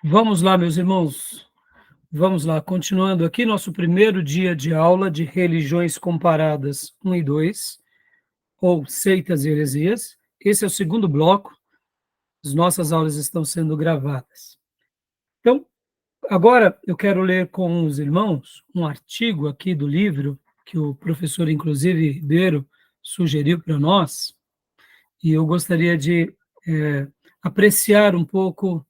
Vamos lá, meus irmãos. Vamos lá, continuando aqui nosso primeiro dia de aula de religiões comparadas 1 e 2, ou seitas e heresias. Esse é o segundo bloco. As nossas aulas estão sendo gravadas. Então, agora eu quero ler com os irmãos um artigo aqui do livro que o professor, inclusive, Ribeiro, sugeriu para nós, e eu gostaria de apreciar um pouco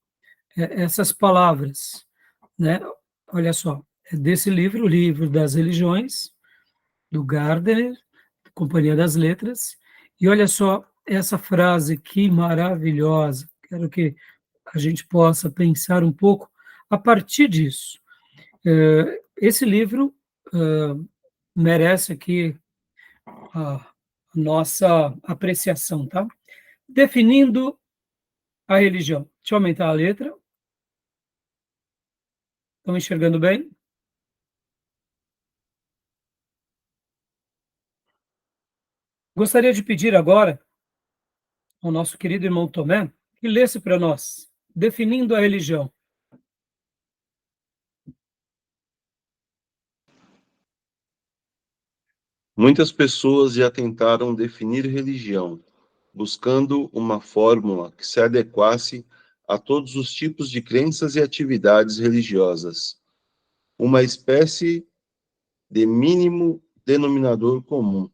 essas palavras, né? Olha só, é desse livro, o Livro das Religiões, do Gardner, Companhia das Letras, e olha só essa frase que maravilhosa, quero que a gente possa pensar um pouco a partir disso. Esse livro merece aqui a nossa apreciação, tá? Definindo a religião. Deixa eu aumentar a letra. Estão enxergando bem? Gostaria de pedir agora ao nosso querido irmão Tomé que lesse para nós, definindo a religião. Muitas pessoas já tentaram definir religião, buscando uma fórmula que se adequasse a todos os tipos de crenças e atividades religiosas, uma espécie de mínimo denominador comum.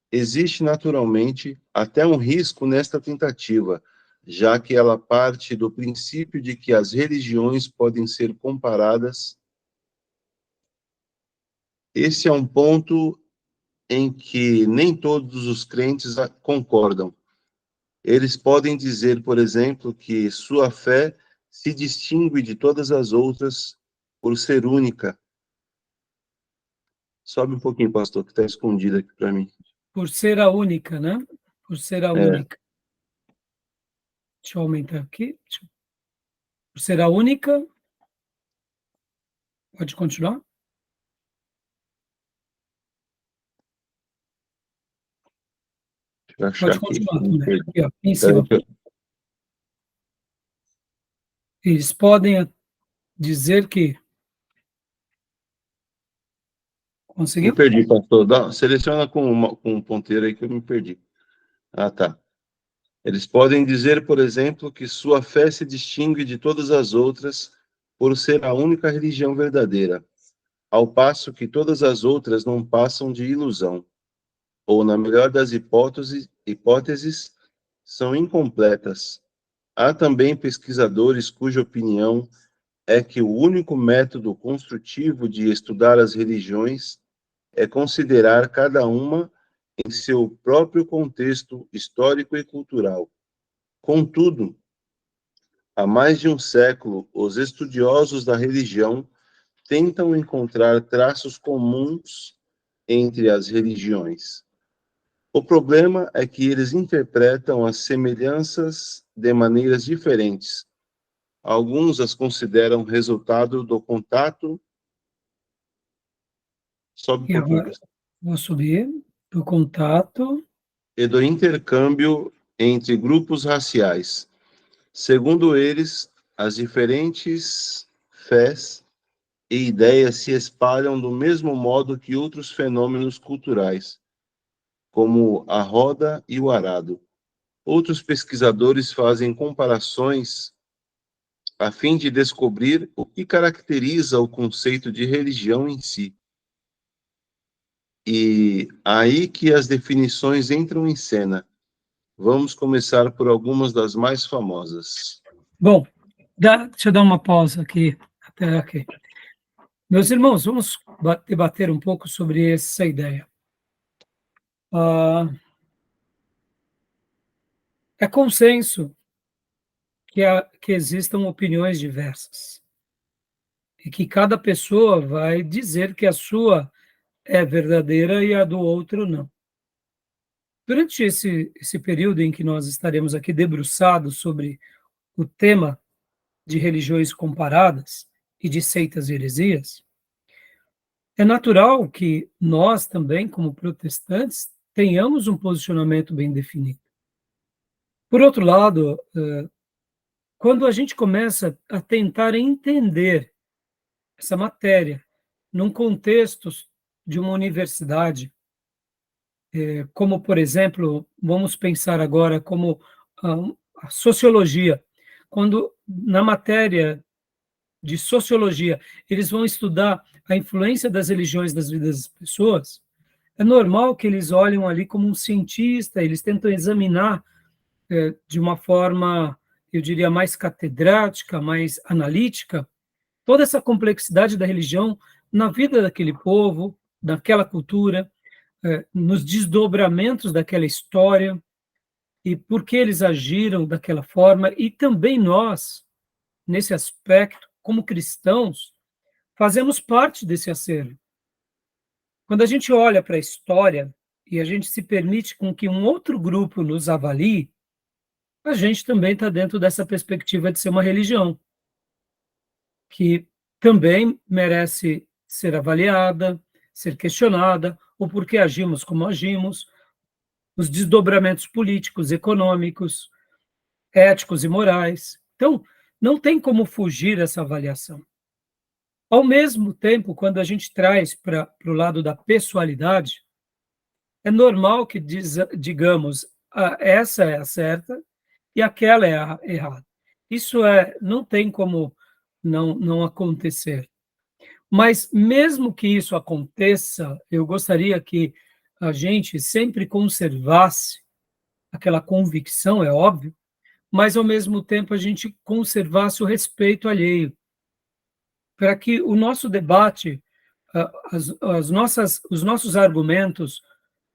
Existe, naturalmente, até um risco nesta tentativa, já que ela parte do princípio de que as religiões podem ser comparadas. Esse é um ponto em que nem todos os crentes concordam. Eles podem dizer, por exemplo, que sua fé se distingue de todas as outras por ser única. Sobe um pouquinho, pastor, que está escondido aqui para mim. Por ser a única, né? Por ser a única. Deixa eu aumentar aqui. Por ser a única. Pode continuar? Deixa eu achar Pode aqui. continuar também. Aqui, ó, em cima. Eles podem dizer que... Conseguiu? Me perdi, pastor. Seleciona com um ponteiro aí que eu me perdi. Ah, tá. Eles podem dizer, por exemplo, que sua fé se distingue de todas as outras por ser a única religião verdadeira, ao passo que todas as outras não passam de ilusão, ou, na melhor das hipóteses, são incompletas. Há também pesquisadores cuja opinião é que o único método construtivo de estudar as religiões é considerar cada uma em seu próprio contexto histórico e cultural. Contudo, há mais de um século, os estudiosos da religião tentam encontrar traços comuns entre as religiões. O problema é que eles interpretam as semelhanças de maneiras diferentes. Alguns as consideram resultado do contato. Sobe um pouquinho, Agora, vou subir do contato. E do intercâmbio entre grupos raciais. Segundo eles, as diferentes fés e ideias se espalham do mesmo modo que outros fenômenos culturais, como a roda e o arado. Outros pesquisadores fazem comparações a fim de descobrir o que caracteriza o conceito de religião em si. E aí que as definições entram em cena. Vamos começar por algumas das mais famosas. Bom, deixa eu dar uma pausa aqui. Até aqui. Meus irmãos, vamos debater um pouco sobre essa ideia. É consenso que existam opiniões diversas e que cada pessoa vai dizer que a sua é verdadeira e a do outro não. Durante esse período em que nós estaremos aqui debruçados sobre o tema de religiões comparadas e de seitas e heresias, é natural que nós também, como protestantes, tenhamos um posicionamento bem definido. Por outro lado, quando a gente começa a tentar entender essa matéria num contexto de uma universidade, como, por exemplo, vamos pensar agora como a sociologia, quando na matéria de sociologia eles vão estudar a influência das religiões nas vidas das pessoas, é normal que eles olhem ali como um cientista, eles tentam examinar de uma forma, eu diria, mais catedrática, mais analítica, toda essa complexidade da religião na vida daquele povo, daquela cultura, nos desdobramentos daquela história, e por que eles agiram daquela forma, e também nós, nesse aspecto, como cristãos, fazemos parte desse acervo. Quando a gente olha para a história e a gente se permite com que um outro grupo nos avalie, a gente também está dentro dessa perspectiva de ser uma religião, que também merece ser avaliada, ser questionada, o porquê agimos como agimos, os desdobramentos políticos, econômicos, éticos e morais. Então, não tem como fugir essa avaliação. Ao mesmo tempo, quando a gente traz para o lado da pessoalidade, é normal que digamos, essa é a certa e aquela é a errada. Isso não tem como não acontecer. Mas, mesmo que isso aconteça, eu gostaria que a gente sempre conservasse aquela convicção, é óbvio, mas, ao mesmo tempo, a gente conservasse o respeito alheio, para que o nosso debate, os nossos argumentos,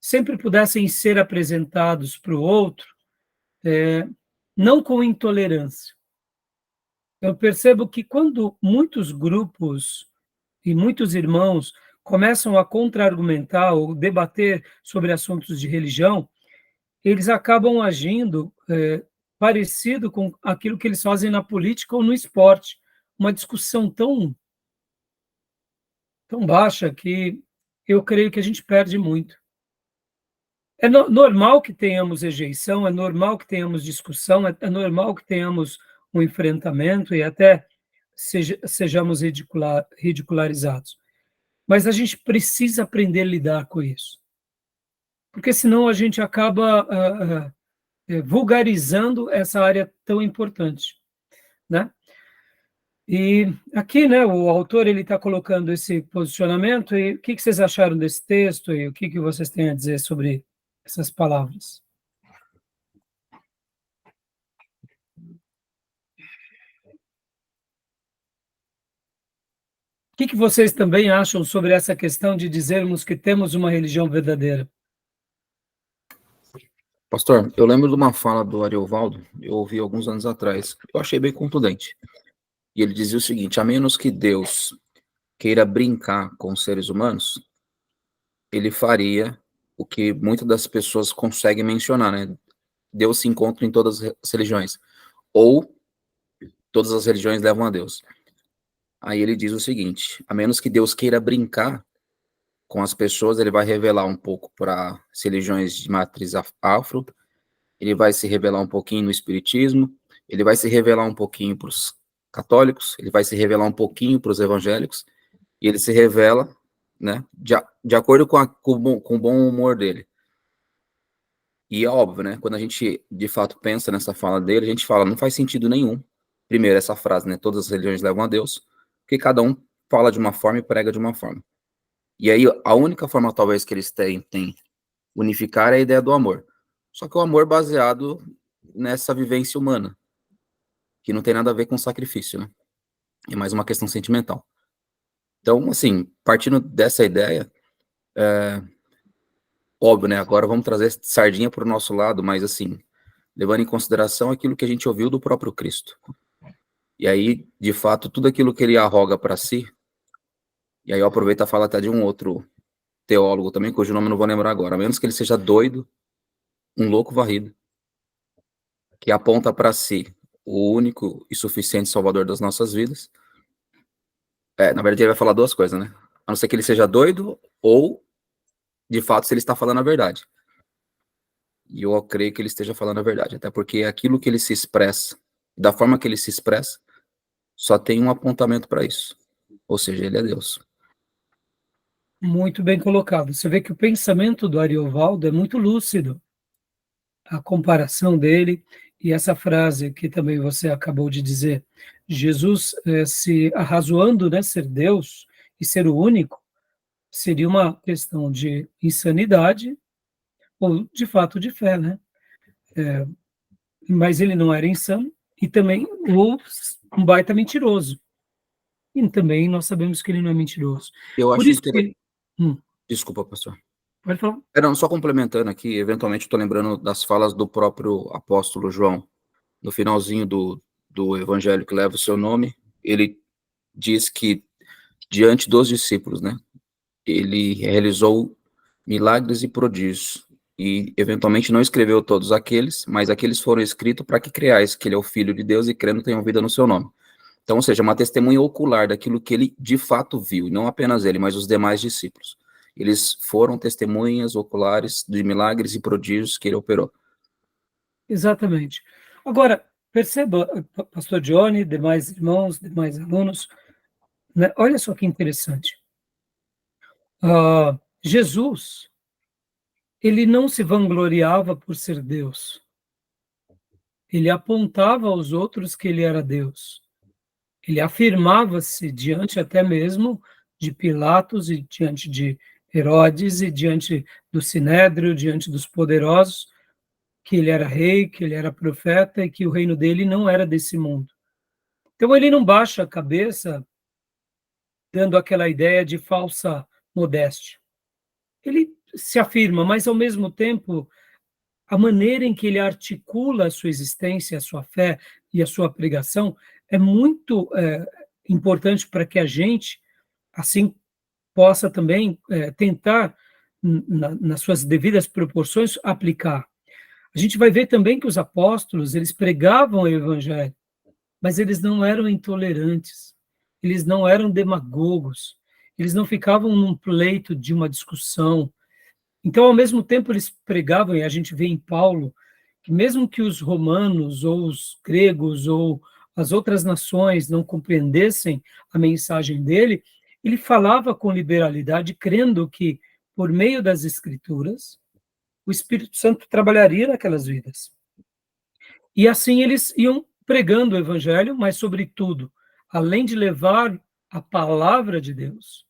sempre pudessem ser apresentados para o outro, não com intolerância. Eu percebo que quando muitos grupos e muitos irmãos começam a contra-argumentar ou debater sobre assuntos de religião, eles acabam agindo parecido com aquilo que eles fazem na política ou no esporte, uma discussão tão baixa que eu creio que a gente perde muito. É normal que tenhamos rejeição, é normal que tenhamos discussão, é normal que tenhamos um enfrentamento e até sejamos ridicularizados. Mas a gente precisa aprender a lidar com isso, porque senão a gente acaba vulgarizando essa área tão importante, né? E aqui, né, o autor ele está colocando esse posicionamento, e o que vocês acharam desse texto e o que vocês têm a dizer sobre essas palavras? O que vocês também acham sobre essa questão de dizermos que temos uma religião verdadeira? Pastor, eu lembro de uma fala do Ariovaldo, eu ouvi alguns anos atrás, eu achei bem contundente. E ele dizia o seguinte: a menos que Deus queira brincar com os seres humanos, ele faria o que muitas das pessoas conseguem mencionar, né? Deus se encontra em todas as religiões, ou todas as religiões levam a Deus. Aí ele diz o seguinte: a menos que Deus queira brincar com as pessoas, ele vai revelar um pouco para as religiões de matriz afro, ele vai se revelar um pouquinho no espiritismo, ele vai se revelar um pouquinho para os católicos, ele vai se revelar um pouquinho para os evangélicos, e ele se revela, né, de acordo com o bom humor dele. E é óbvio, né, quando a gente de fato pensa nessa fala dele, a gente fala, não faz sentido nenhum, primeiro essa frase, né, todas as religiões levam a Deus, porque cada um fala de uma forma e prega de uma forma. E aí a única forma talvez que eles têm unificar é a ideia do amor. Só que o amor baseado nessa vivência humana, que não tem nada a ver com sacrifício, né? É mais uma questão sentimental. Então, assim, partindo dessa ideia, óbvio, né? Agora vamos trazer sardinha para o nosso lado, mas assim, levando em consideração aquilo que a gente ouviu do próprio Cristo. E aí, de fato, tudo aquilo que ele arroga para si, e aí eu aproveito a fala até de um outro teólogo também, cujo nome eu não vou lembrar agora, a menos que ele seja doido, um louco varrido, que aponta para si o único e suficiente salvador das nossas vidas. Na verdade, ele vai falar duas coisas, né? A não ser que ele seja doido ou, de fato, se ele está falando a verdade. E eu creio que ele esteja falando a verdade, até porque aquilo que ele se expressa da forma que ele se expressa, só tem um apontamento para isso. Ou seja, ele é Deus. Muito bem colocado. Você vê que o pensamento do Ariovaldo é muito lúcido. A comparação dele e essa frase que também você acabou de dizer, Jesus se arrazoando, né, ser Deus e ser o único, seria uma questão de insanidade ou de fato de fé, né? Mas ele não era insano e também um baita mentiroso. E também nós sabemos que ele não é mentiroso. Eu Por acho isso interessante. que... Desculpa, pastor. Pode falar. Não, só complementando aqui, eventualmente estou lembrando das falas do próprio apóstolo João, no finalzinho do evangelho que leva o seu nome, ele diz que, diante dos discípulos, né, ele realizou milagres e prodígios, e eventualmente não escreveu todos aqueles, mas aqueles foram escritos para que creais que ele é o Filho de Deus e crendo tenham vida no seu nome. Então, ou seja, uma testemunha ocular daquilo que ele de fato viu, e não apenas ele, mas os demais discípulos. Eles foram testemunhas oculares de milagres e prodígios que ele operou. Exatamente. Agora, perceba, pastor Johnny, demais irmãos, demais alunos, né? Olha só que interessante. Jesus, ele não se vangloriava por ser Deus. Ele apontava aos outros que ele era Deus. Ele afirmava-se diante até mesmo de Pilatos e diante de Herodes e diante do Sinédrio, diante dos poderosos, que ele era rei, que ele era profeta e que o reino dele não era desse mundo. Então ele não baixa a cabeça dando aquela ideia de falsa modéstia. Ele se afirma, mas ao mesmo tempo a maneira em que ele articula a sua existência, a sua fé e a sua pregação é muito importante para que a gente, assim, possa também tentar, nas suas devidas proporções, aplicar. A gente vai ver também que os apóstolos, eles pregavam o evangelho, mas eles não eram intolerantes, eles não eram demagogos, eles não ficavam num pleito de uma discussão. Então, ao mesmo tempo, eles pregavam, e a gente vê em Paulo, que mesmo que os romanos, ou os gregos, ou as outras nações não compreendessem a mensagem dele, ele falava com liberalidade, crendo que, por meio das Escrituras, o Espírito Santo trabalharia naquelas vidas. E assim eles iam pregando o Evangelho, mas, sobretudo, além de levar a palavra de Deus,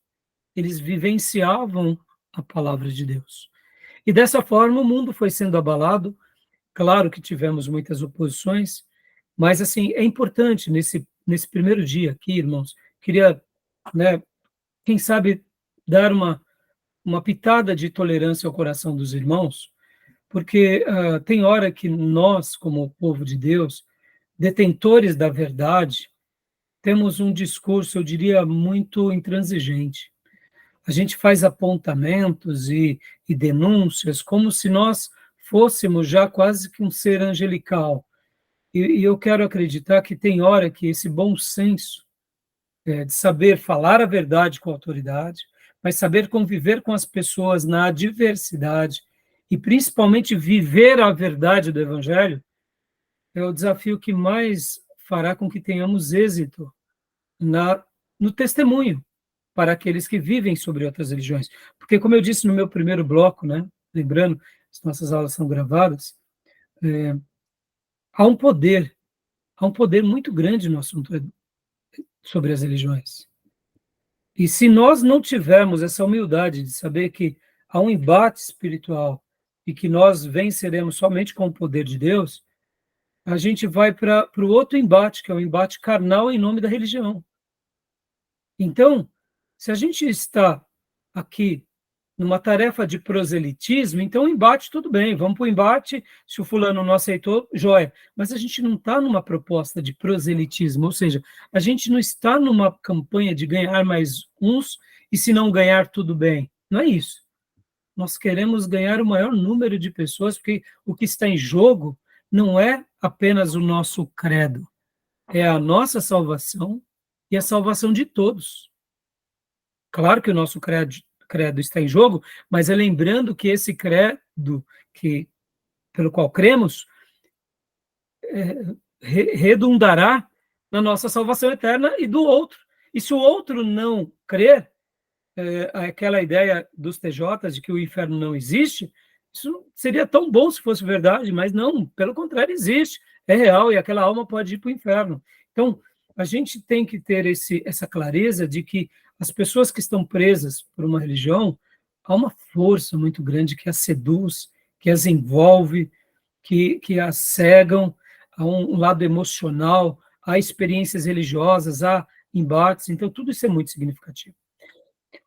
eles vivenciavam a palavra de Deus. E dessa forma o mundo foi sendo abalado. Claro que tivemos muitas oposições, mas assim é importante nesse primeiro dia aqui, irmãos, queria, né, quem sabe dar uma pitada de tolerância ao coração dos irmãos, porque tem hora que nós, como povo de Deus, detentores da verdade, temos um discurso, eu diria, muito intransigente. A gente faz apontamentos e denúncias como se nós fôssemos já quase que um ser angelical. E eu quero acreditar que tem hora que esse bom senso de saber falar a verdade com autoridade, mas saber conviver com as pessoas na adversidade e principalmente viver a verdade do Evangelho é o desafio que mais fará com que tenhamos êxito no testemunho para aqueles que vivem sobre outras religiões. Porque, como eu disse no meu primeiro bloco, né, lembrando, as nossas aulas são gravadas, há um poder muito grande no assunto sobre as religiões. E se nós não tivermos essa humildade de saber que há um embate espiritual e que nós venceremos somente com o poder de Deus, a gente vai para o outro embate, que é o embate carnal em nome da religião. Então, se a gente está aqui numa tarefa de proselitismo, então o embate, tudo bem, vamos para o embate, se o fulano não aceitou, joia. Mas a gente não está numa proposta de proselitismo, ou seja, a gente não está numa campanha de ganhar mais uns e se não ganhar, tudo bem. Não é isso. Nós queremos ganhar o maior número de pessoas, porque o que está em jogo não é apenas o nosso credo, é a nossa salvação e a salvação de todos. Claro que o nosso credo está em jogo, mas é lembrando que esse credo pelo qual cremos redundará na nossa salvação eterna e do outro. E se o outro não crer, aquela ideia dos TJs de que o inferno não existe, isso seria tão bom se fosse verdade, mas não, pelo contrário, existe, é real, e aquela alma pode ir para o inferno. Então, a gente tem que ter essa clareza de que as pessoas que estão presas por uma religião, há uma força muito grande que as seduz, que as envolve, que as cegam, há um lado emocional, há experiências religiosas, há embates, então tudo isso é muito significativo.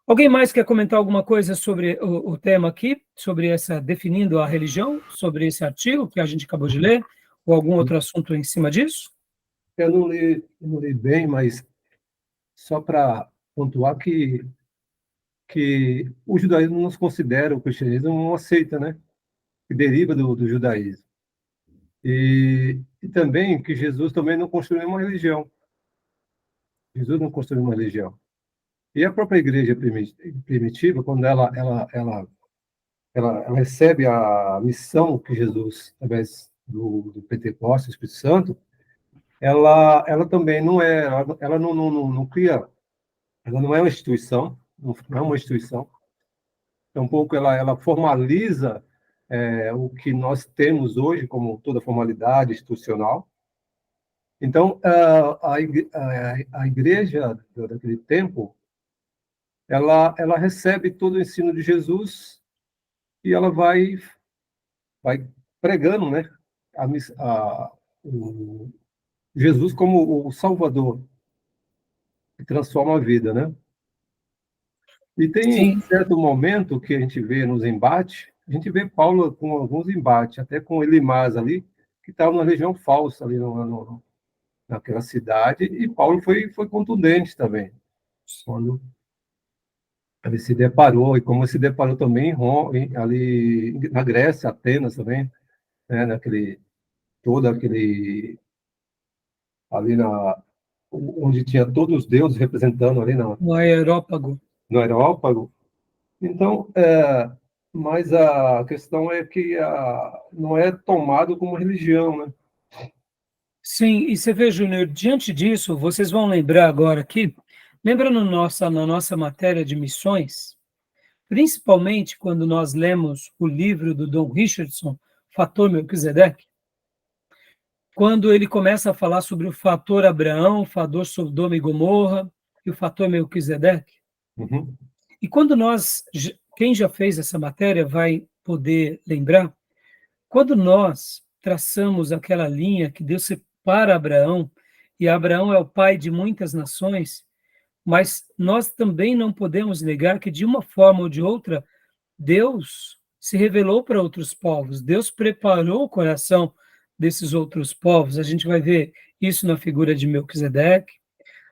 Alguém mais quer comentar alguma coisa sobre o tema aqui, sobre definindo a religião, sobre esse artigo que a gente acabou de ler, ou algum outro assunto em cima disso? Eu não li bem, mas só para pontuar que o judaísmo não se considera o cristianismo uma seita, né? Que deriva do judaísmo. E também que Jesus também não construiu uma religião. Jesus não construiu uma religião. E a própria igreja primitiva, quando ela recebe a missão que Jesus, através do Pentecostes, do Espírito Santo, ela também não é, ela não cria, ela não é uma instituição, não é uma instituição. Tampouco ela formaliza o que nós temos hoje como toda formalidade institucional. Então, a igreja daquele tempo, ela recebe todo o ensino de Jesus e ela vai pregando, né, o Jesus como o Salvador, que transforma a vida, né? E tem Sim. um certo momento que a gente vê nos embates, a gente vê Paulo com alguns embates, até com Elimas ali, que estava numa região falsa ali naquela cidade, e Paulo foi contundente também, quando ele se deparou, e como se deparou também em Roma, ali na Grécia, Atenas também, né, todo aquele, ali onde tinha todos os deuses representando ali O Aerópago. no Areópago. Então, mas a questão é que não é tomado como religião, né? Sim, e você vê, Júnior, diante disso, vocês vão lembrar agora aqui, lembra na nossa matéria de missões, principalmente quando nós lemos o livro do Don Richardson, Fator Melquisedeque, quando ele começa a falar sobre o fator Abraão, o fator Sodoma e Gomorra e o fator Melquisedeque. Uhum. E quando quem já fez essa matéria vai poder lembrar, quando nós traçamos aquela linha que Deus separa Abraão, e Abraão é o pai de muitas nações, mas nós também não podemos negar que, de uma forma ou de outra, Deus se revelou para outros povos, Deus preparou o coração desses outros povos. A gente vai ver isso na figura de Melquisedeque,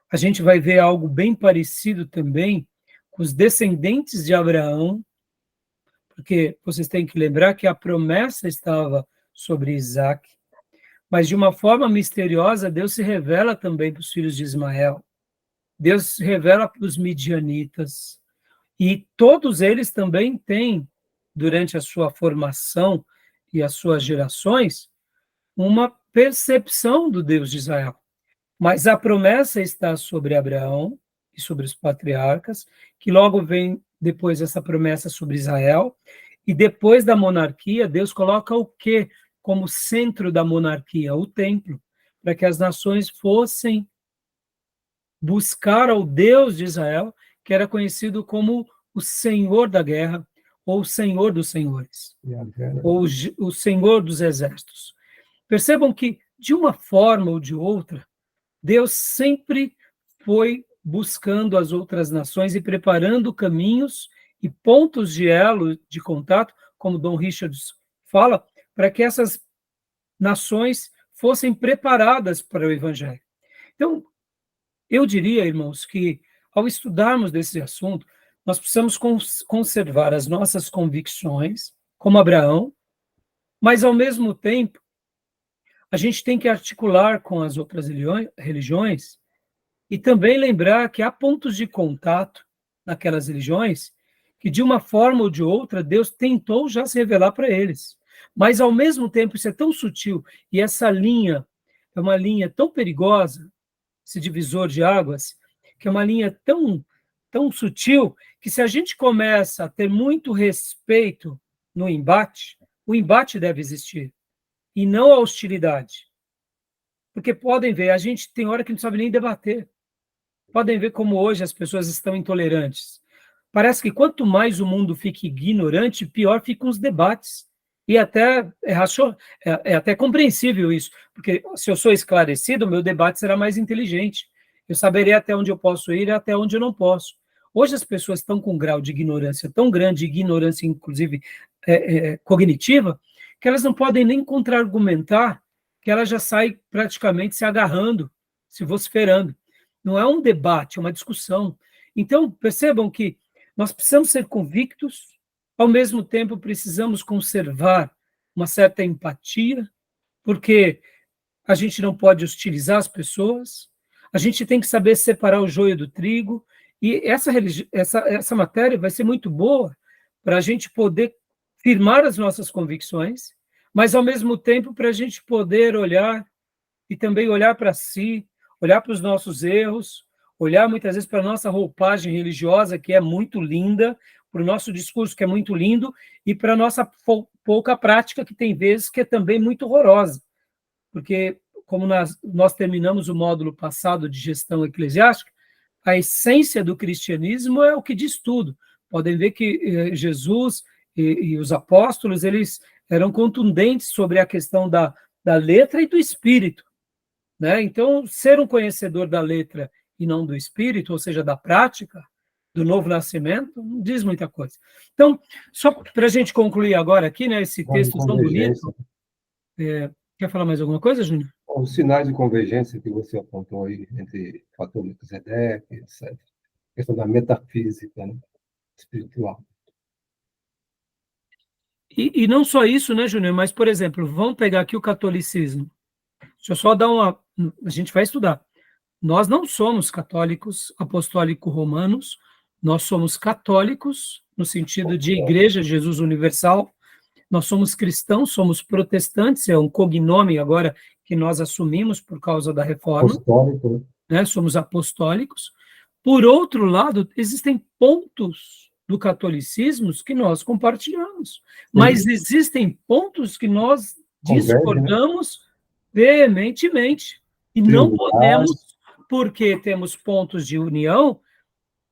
a gente vai ver algo bem parecido também com os descendentes de Abraão, porque vocês têm que lembrar que a promessa estava sobre Isaac, mas de uma forma misteriosa, Deus se revela também para os filhos de Ismael, Deus se revela para os midianitas, e todos eles também têm, durante a sua formação e as suas gerações, uma percepção do Deus de Israel. Mas a promessa está sobre Abraão e sobre os patriarcas, que logo vem depois essa promessa sobre Israel, e depois da monarquia, Deus coloca o quê como centro da monarquia? O templo, para que as nações fossem buscar ao Deus de Israel, que era conhecido como o Senhor da guerra, ou o Senhor dos senhores, ou o Senhor dos exércitos. Percebam que, de uma forma ou de outra, Deus sempre foi buscando as outras nações e preparando caminhos e pontos de elo de contato, como Dom Richards fala, para que essas nações fossem preparadas para o Evangelho. Então, eu diria, irmãos, que ao estudarmos desse assunto, nós precisamos conservar as nossas convicções, como Abraão, mas, ao mesmo tempo, a gente tem que articular com as outras religiões e também lembrar que há pontos de contato naquelas religiões que, de uma forma ou de outra, Deus tentou já se revelar para eles. Mas, ao mesmo tempo, isso é tão sutil e essa linha é uma linha tão perigosa, esse divisor de águas, que é uma linha tão sutil, que se a gente começa a ter muito respeito no embate, o embate deve existir, e não a hostilidade. Porque podem ver, a gente tem hora que não sabe nem debater. Podem ver como hoje as pessoas estão intolerantes. Parece que quanto mais o mundo fica ignorante, pior ficam os debates. E até é até compreensível isso, porque se eu sou esclarecido, meu debate será mais inteligente. Eu saberei até onde eu posso ir e até onde eu não posso. Hoje as pessoas estão com um grau de ignorância tão grande, ignorância inclusive cognitiva, que elas não podem nem contra-argumentar, que ela já sai praticamente se agarrando, se vociferando. Não é um debate, é uma discussão. Então, percebam que nós precisamos ser convictos, ao mesmo tempo precisamos conservar uma certa empatia, porque a gente não pode hostilizar as pessoas, a gente tem que saber separar o joio do trigo, e essa matéria vai ser muito boa para a gente poder firmar as nossas convicções, mas, ao mesmo tempo, para a gente poder olhar e também olhar para si, olhar para os nossos erros, olhar muitas vezes para a nossa roupagem religiosa, que é muito linda, para o nosso discurso, que é muito lindo, e para a nossa pouca prática, que tem vezes que é também muito horrorosa. Porque, como nós terminamos o módulo passado de gestão eclesiástica, a essência do cristianismo é o que diz tudo. Podem ver que Jesus e os apóstolos, eles eram contundentes sobre a questão da letra e do espírito. Né? Então, ser um conhecedor da letra e não do espírito, ou seja, da prática, do novo nascimento, não diz muita coisa. Então, só para a gente concluir agora aqui, né, esse texto tão bonito, quer falar mais alguma coisa, Júnior? Os sinais de convergência que você apontou aí entre fator Melquisedeque, etc. A questão da metafísica, né, espiritual. E não só isso, né, Júnior, mas, por exemplo, vamos pegar aqui o catolicismo. Deixa eu só dar a gente vai estudar. Nós não somos católicos apostólico-romanos, nós somos católicos, no sentido de Igreja Jesus Universal, nós somos cristãos, somos protestantes, é um cognome agora que nós assumimos por causa da reforma, Apostólico, né? Somos apostólicos. Por outro lado, existem pontos do catolicismo que nós compartilhamos, mas existem pontos que nós discordamos veementemente, e não podemos, porque temos pontos de união,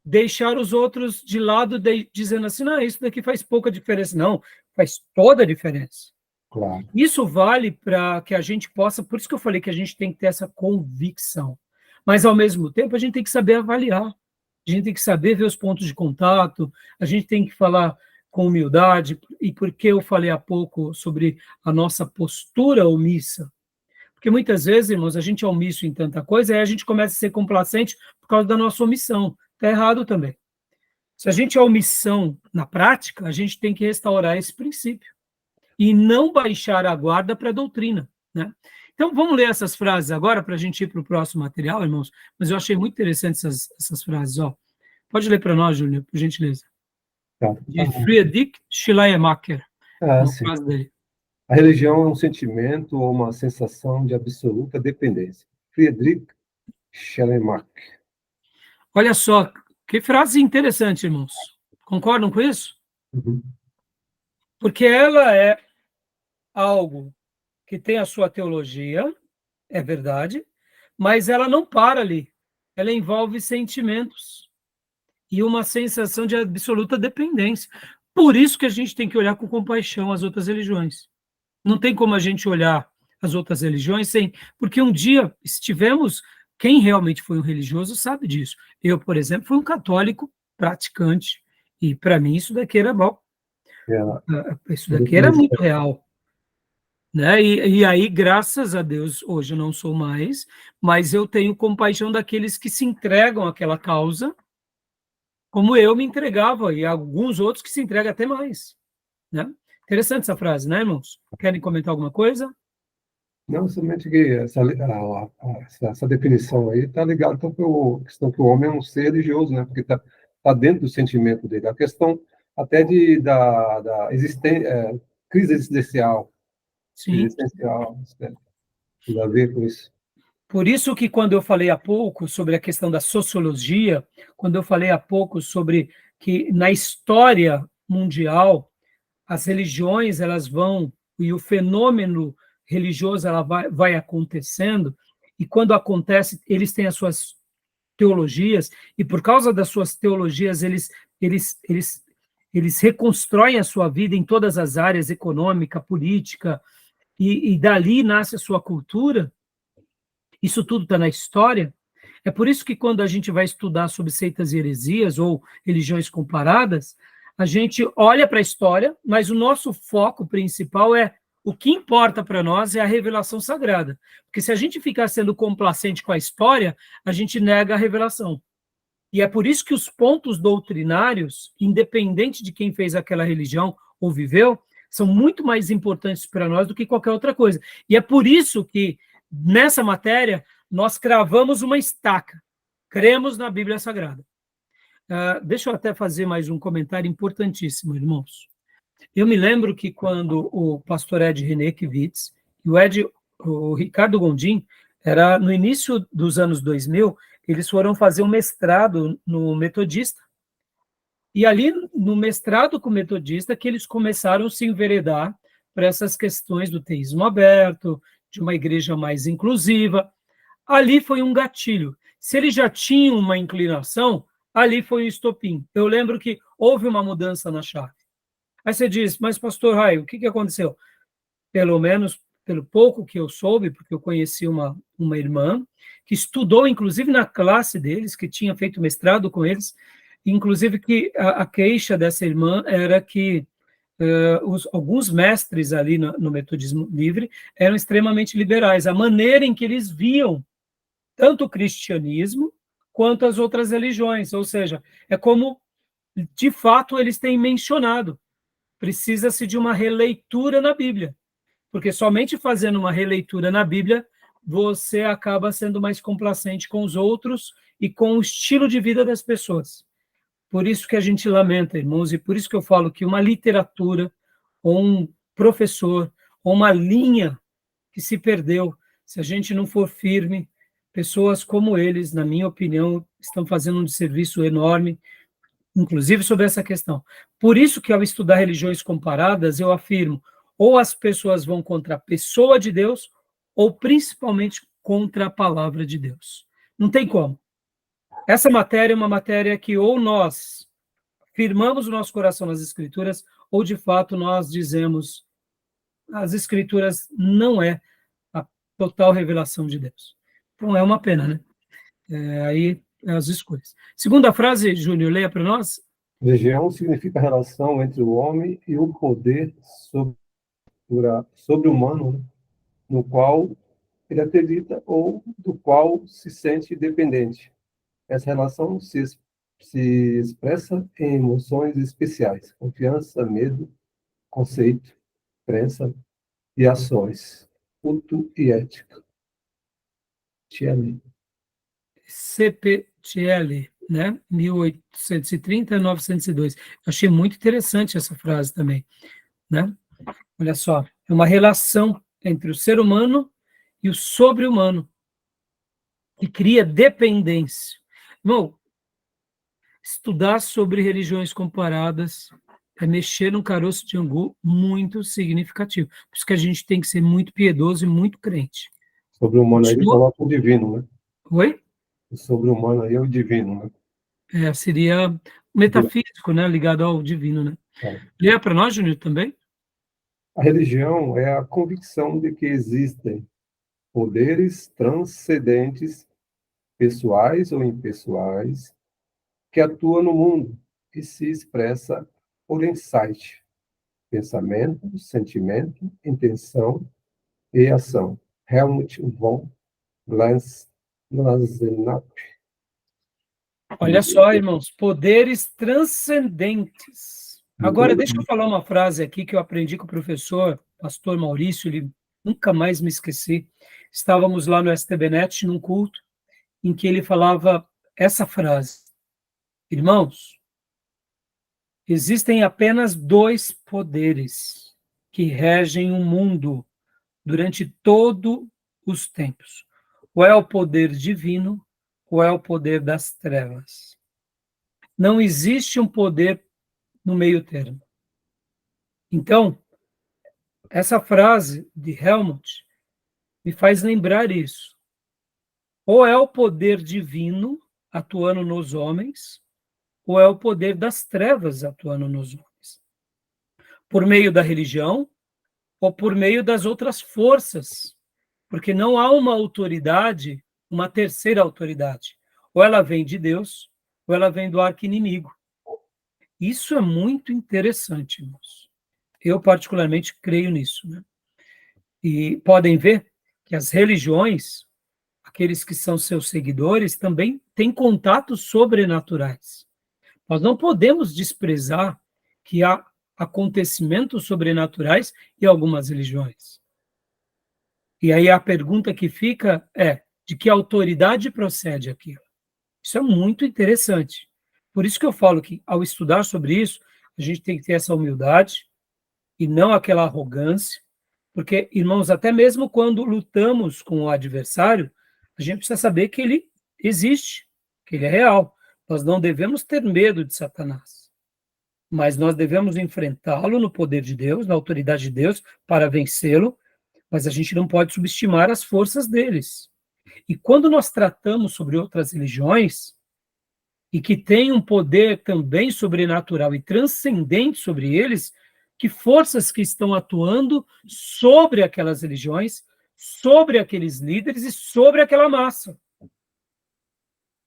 deixar os outros de lado, dizendo assim, não, isso daqui faz pouca diferença. Não, faz toda a diferença. claro. Isso vale para que a gente possa, por isso que eu falei que a gente tem que ter essa convicção, mas, ao mesmo tempo, a gente tem que saber avaliar, a gente tem que saber ver os pontos de contato, a gente tem que falar com humildade, e porque eu falei há pouco sobre a nossa postura omissa, porque muitas vezes, irmãos, a gente é omisso em tanta coisa, aí a gente começa a ser complacente por causa da nossa omissão. Está errado também. Se a gente é omissão na prática, a gente tem que restaurar esse princípio e não baixar a guarda para a doutrina. Né? Então, vamos ler essas frases agora para a gente ir para o próximo material, irmãos, mas eu achei muito interessante essas frases. Ó. Pode ler para nós, Júnior, por gentileza. Tá. De Friedrich Schleiermacher, uma Sim. frase dele. A religião é um sentimento ou uma sensação de absoluta dependência. Friedrich Schleiermacher. Olha só, que frase interessante, irmãos. Concordam com isso? Uhum. Porque ela é algo que tem a sua teologia, é verdade, mas ela não para ali. Ela envolve sentimentos e uma sensação de absoluta dependência. Por isso que a gente tem que olhar com compaixão as outras religiões. Não tem como a gente olhar as outras religiões sem... Porque um dia estivemos... Quem realmente foi um religioso sabe disso. Eu, por exemplo, fui um católico praticante, e para mim isso daqui era bom. Isso daqui era muito real. Né? E aí, graças a Deus, hoje eu não sou mais, mas eu tenho compaixão daqueles que se entregam àquela causa, como eu me entregava, e alguns outros que se entregam até mais. Né? Interessante essa frase, né, irmãos? Querem comentar alguma coisa? Não, somente que essa definição aí está ligada com a questão que o homem é um ser religioso, né? Porque está dentro do sentimento dele. A questão até da crise existencial. Sim. Existencial. Tudo a ver com isso. Por isso que quando eu falei há pouco sobre a questão da sociologia, quando eu falei há pouco sobre que na história mundial as religiões elas vão e o fenômeno religioso ela vai acontecendo, e quando acontece eles têm as suas teologias, e por causa das suas teologias eles reconstroem a sua vida em todas as áreas, econômica, política, e dali nasce a sua cultura. Isso tudo está na história. É por isso que quando a gente vai estudar sobre seitas e heresias ou religiões comparadas, a gente olha para a história, mas o nosso foco principal é o que importa para nós é a revelação sagrada. Porque se a gente ficar sendo complacente com a história, a gente nega a revelação. E é por isso que os pontos doutrinários, independente de quem fez aquela religião ou viveu, são muito mais importantes para nós do que qualquer outra coisa. E é por isso que, nessa matéria, nós cravamos uma estaca. Cremos na Bíblia Sagrada. Deixa eu até fazer mais um comentário importantíssimo, irmãos. Eu me lembro que quando o pastor Ed René Kivitz e o Ricardo Gondim, era no início dos anos 2000, eles foram fazer um mestrado no Metodista. E ali, no mestrado com o Metodista, que eles começaram a se enveredar para essas questões do teísmo aberto, de uma igreja mais inclusiva. Ali foi um gatilho. Se eles já tinham uma inclinação, ali foi um estopim. Eu lembro que houve uma mudança na chave. Aí você diz, mas pastor Raio, o que aconteceu? Pelo menos, pelo pouco que eu soube, porque eu conheci uma irmã, que estudou, inclusive, na classe deles, que tinha feito mestrado com eles, inclusive que a queixa dessa irmã era que alguns mestres ali no metodismo livre eram extremamente liberais. A maneira em que eles viam tanto o cristianismo quanto as outras religiões, ou seja, é como, de fato, eles têm mencionado, precisa-se de uma releitura na Bíblia, porque somente fazendo uma releitura na Bíblia, você acaba sendo mais complacente com os outros e com o estilo de vida das pessoas. Por isso que a gente lamenta, irmãos, e por isso que eu falo que uma literatura, ou um professor, ou uma linha que se perdeu, se a gente não for firme, pessoas como eles, na minha opinião, estão fazendo um serviço enorme, inclusive sobre essa questão. Por isso que ao estudar religiões comparadas, eu afirmo, ou as pessoas vão contra a pessoa de Deus, ou principalmente contra a palavra de Deus. Não tem como. Essa matéria é uma matéria que ou nós firmamos o nosso coração nas Escrituras, ou de fato nós dizemos as Escrituras não é a total revelação de Deus. Então é uma pena, né? Aí as escolhas. Segunda frase, Júnior, leia para nós. Legião significa a relação entre o homem e o poder sobre-humano, né, no qual ele acredita ou do qual se sente dependente. Essa relação se expressa em emoções especiais: confiança, medo, conceito, crença e ações, culto e ética. CPTL, né? 1830 a 902. Eu achei muito interessante essa frase também, né? Olha só, é uma relação entre o ser humano e o sobre-humano, que cria dependência. Irmão, estudar sobre religiões comparadas é mexer num caroço de angu muito significativo. Por isso que a gente tem que ser muito piedoso e muito crente. Sobre-humano aí coloca o divino, né? Oi? O sobre-humano aí é o divino, né? Seria metafísico, né? Ligado ao divino, né? Leia para nós, Júnior, também. A religião é a convicção de que existem poderes transcendentes, pessoais ou impessoais, que atuam no mundo e se expressa por insight, pensamento, sentimento, intenção e ação. Helmut von Glassenap. Olha só, irmãos, poderes transcendentes. Agora, deixa eu falar uma frase aqui que eu aprendi com o professor, pastor Maurício, ele nunca mais me esqueci. Estávamos lá no STBnet, num culto, em que ele falava essa frase: irmãos, existem apenas 2 poderes que regem o mundo durante todo os tempos. Ou é o poder divino, ou é o poder das trevas. Não existe um poder no meio termo. Então, essa frase de Helmut me faz lembrar isso. Ou é o poder divino atuando nos homens, ou é o poder das trevas atuando nos homens. Por meio da religião, ou por meio das outras forças. Porque não há uma autoridade, uma terceira autoridade. Ou ela vem de Deus, ou ela vem do arqui-inimigo. Isso é muito interessante, irmãos. Eu, particularmente, creio nisso, né? E podem ver que as religiões, aqueles que são seus seguidores, também têm contatos sobrenaturais. Nós não podemos desprezar que há acontecimentos sobrenaturais em algumas religiões. E aí a pergunta que fica é: de que autoridade procede aquilo? Isso é muito interessante. Por isso que eu falo que, ao estudar sobre isso, a gente tem que ter essa humildade e não aquela arrogância, porque, irmãos, até mesmo quando lutamos com o adversário, a gente precisa saber que ele existe, que ele é real. Nós não devemos ter medo de Satanás, mas nós devemos enfrentá-lo no poder de Deus, na autoridade de Deus, para vencê-lo, mas a gente não pode subestimar as forças deles. E quando nós tratamos sobre outras religiões, e que têm um poder também sobrenatural e transcendente sobre eles, que forças que estão atuando sobre aquelas religiões, sobre aqueles líderes e sobre aquela massa.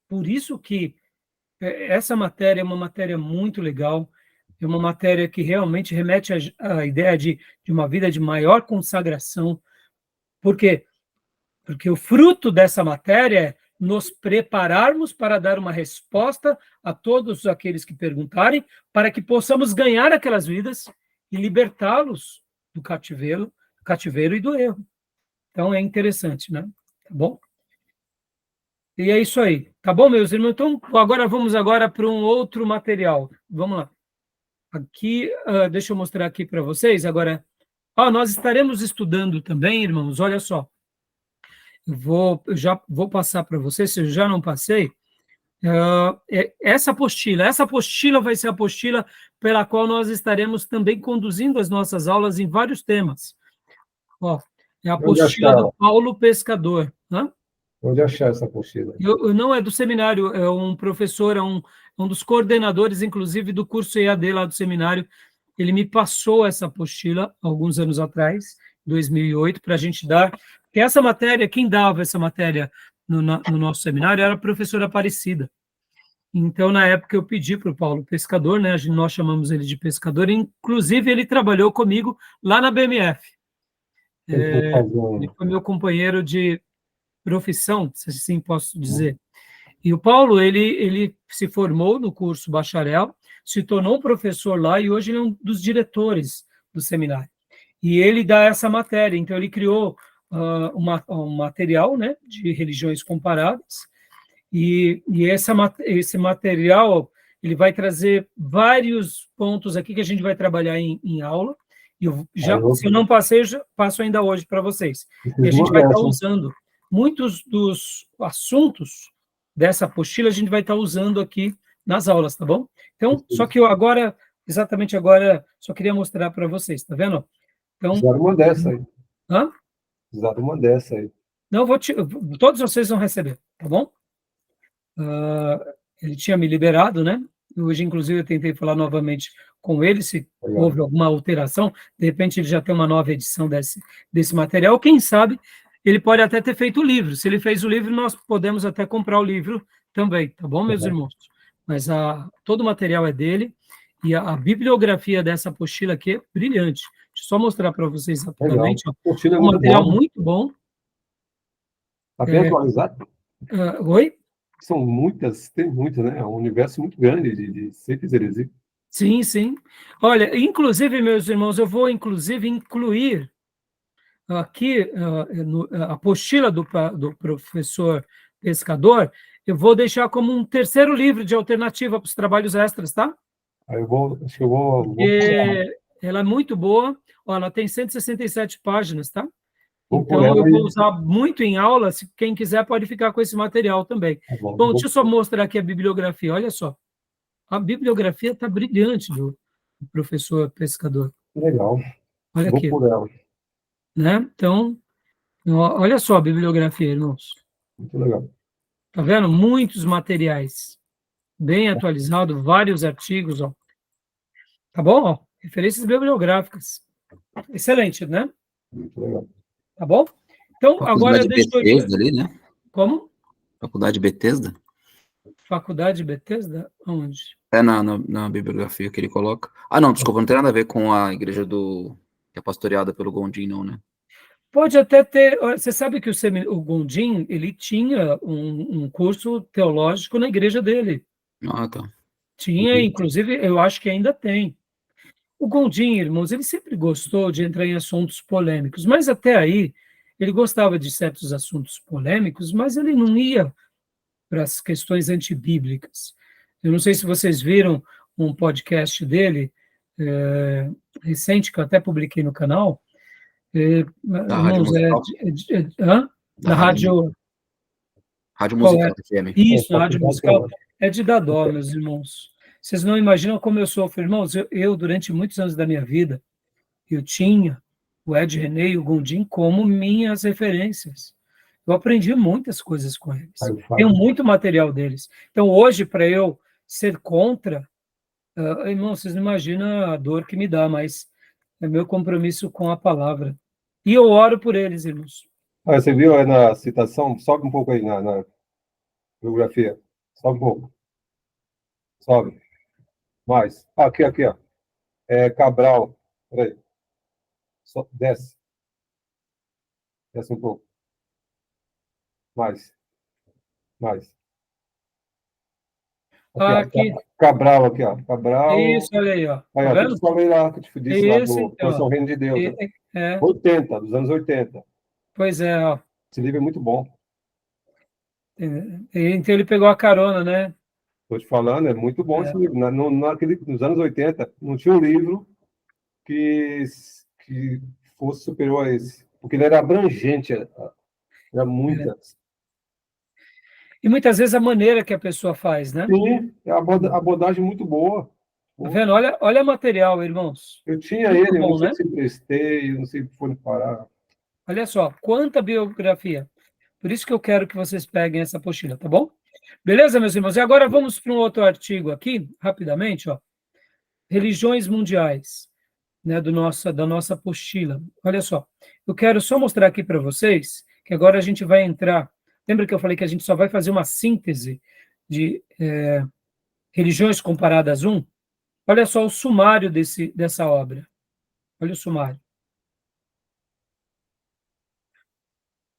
Por isso que essa matéria é uma matéria muito legal, é uma matéria que realmente remete à ideia de uma vida de maior consagração. Por quê? Porque o fruto dessa matéria é nos prepararmos para dar uma resposta a todos aqueles que perguntarem, para que possamos ganhar aquelas vidas e libertá-los do cativeiro e do erro. Então é interessante, né? Tá bom? E é isso aí. Tá bom, meus irmãos? Então, vamos para um outro material. Vamos lá. Aqui, deixa eu mostrar aqui para vocês. Agora, nós estaremos estudando também, irmãos, olha só. Eu já vou passar para vocês, se eu já não passei, essa apostila vai ser a apostila pela qual nós estaremos também conduzindo as nossas aulas em vários temas. É a apostila do Paulo Pescador. Onde achar essa apostila? Não é do seminário, é um professor, é um dos coordenadores, inclusive, do curso EAD lá do seminário. Ele me passou essa apostila alguns anos atrás, 2008, para a gente dar. Porque essa matéria, quem dava essa matéria no nosso seminário era a professora Aparecida. Então, na época, eu pedi para o Paulo Pescador, né? Nós chamamos ele de Pescador, inclusive ele trabalhou comigo lá na BMF. Ele foi meu companheiro de profissão, se assim posso dizer. E o Paulo, ele se formou no curso bacharel, se tornou professor lá e hoje ele é um dos diretores do seminário. E ele dá essa matéria, então ele criou um material, né, de religiões comparadas, e esse material ele vai trazer vários pontos aqui que a gente vai trabalhar em aula, e se eu não passei, eu já passo ainda hoje para vocês. E a gente vai estar usando muitos dos assuntos dessa apostila, a gente vai estar usando aqui nas aulas, tá bom? Então, só que eu exatamente agora, só queria mostrar para vocês, tá vendo? Então, precisaram uma dessa aí. Hã? Precisaram uma dessa aí. Não, todos vocês vão receber, tá bom? Ele tinha me liberado, né? Hoje, inclusive, eu tentei falar novamente com ele, se houve alguma alteração, de repente ele já tem uma nova edição desse material, quem sabe ele pode até ter feito o livro. Se ele fez o livro, nós podemos até comprar o livro também, tá bom, meus irmãos? Mas todo o material é dele, e a bibliografia dessa apostila aqui é brilhante. Deixa eu só mostrar para vocês rapidamente. É um material muito bom. Está bem atualizado? Oi? Tem muitas, né? É um universo muito grande de sectas e heresias. Sim, sim. Olha, inclusive, meus irmãos, eu vou incluir aqui a apostila do professor Pescador, eu vou deixar como um terceiro livro de alternativa para os trabalhos extras, tá? Acho que eu vou ela é muito boa, ela tem 167 páginas, tá? Vou por Então, eu ela vou e... usar muito em aula, se quem quiser pode ficar com esse material também. Tá bom, Bom, deixa eu só mostrar aqui a bibliografia, olha só. A bibliografia está brilhante do professor pescador. legal. Olha Vou aqui, por ela. né? Então, olha só a bibliografia, irmãos. Muito legal. Tá vendo? Muitos materiais, bem atualizado, vários artigos, ó. Tá bom? Ó, referências bibliográficas. Excelente, né? Muito legal. Tá bom? Então, agora Faculdade deixa eu... Bethesda ali, né? Como? Faculdade Bethesda. Faculdade Bethesda? Onde? É na bibliografia que ele coloca. Ah, não, desculpa, não tem nada a ver com a igreja que é pastoreada pelo Gondim, não, né? Pode até ter... Você sabe que o Gondim, ele tinha um curso teológico na igreja dele. Ah, tá. Tinha, inclusive, eu acho que ainda tem. O Gondim, irmãos, ele sempre gostou de entrar em assuntos polêmicos, mas até aí ele gostava de certos assuntos polêmicos, mas ele não ia para as questões antibíblicas. Eu não sei se vocês viram um podcast dele, recente, que eu até publiquei no canal, Da Rádio irmãos, Musical. Da da rádio, Rádio qual é? Musical FM. Isso, na É, rádio musical, é de dar dó, meus irmãos. Vocês não imaginam como eu sofro, irmãos. Eu, durante muitos anos da minha vida, eu tinha o Ed René e o Gondim como minhas referências. Eu aprendi muitas coisas com eles. Tenho muito material deles. Então, hoje, para eu ser contra, irmão, vocês não imaginam a dor que me dá, mas é meu compromisso com a palavra. E eu oro por eles, irmãos. Você viu aí na citação? Sobe um pouco aí na bibliografia. Sobe um pouco. Sobe. Mais. Aqui, ó. Cabral. Peraí. Desce. Desce um pouco. Mais. Mais. Aqui. Cabral, aqui, ó. Cabral. Isso, olha aí, ó. Aí, Tá ó, que eu vendo? te falei lá, que eu te disse lá Esse, do então. Posição Reino de Deus. Né? 80, dos anos 80. Pois é, ó. Esse livro é muito bom. Então ele pegou a carona, né? Estou te falando, é muito bom esse livro. Nos anos 80, não tinha um livro que fosse superior a esse. Porque ele era abrangente, era muitas. E muitas vezes a maneira que a pessoa faz, né? Sim, é uma abordagem muito boa. Tá vendo? Olha o material, irmãos. Eu tinha Muito ele, eu bom, não sei né? se emprestei, eu não sei se foi parar. Olha só, quanta biografia. Por isso que eu quero que vocês peguem essa apostila, tá bom? Beleza, meus irmãos? E agora vamos para um outro artigo aqui, rapidamente, ó. Religiões mundiais, né, da nossa apostila. Olha só, eu quero só mostrar aqui para vocês que agora a gente vai entrar. Lembra que eu falei que a gente só vai fazer uma síntese de religiões comparadas 1? Olha só o sumário dessa obra. Olha o sumário.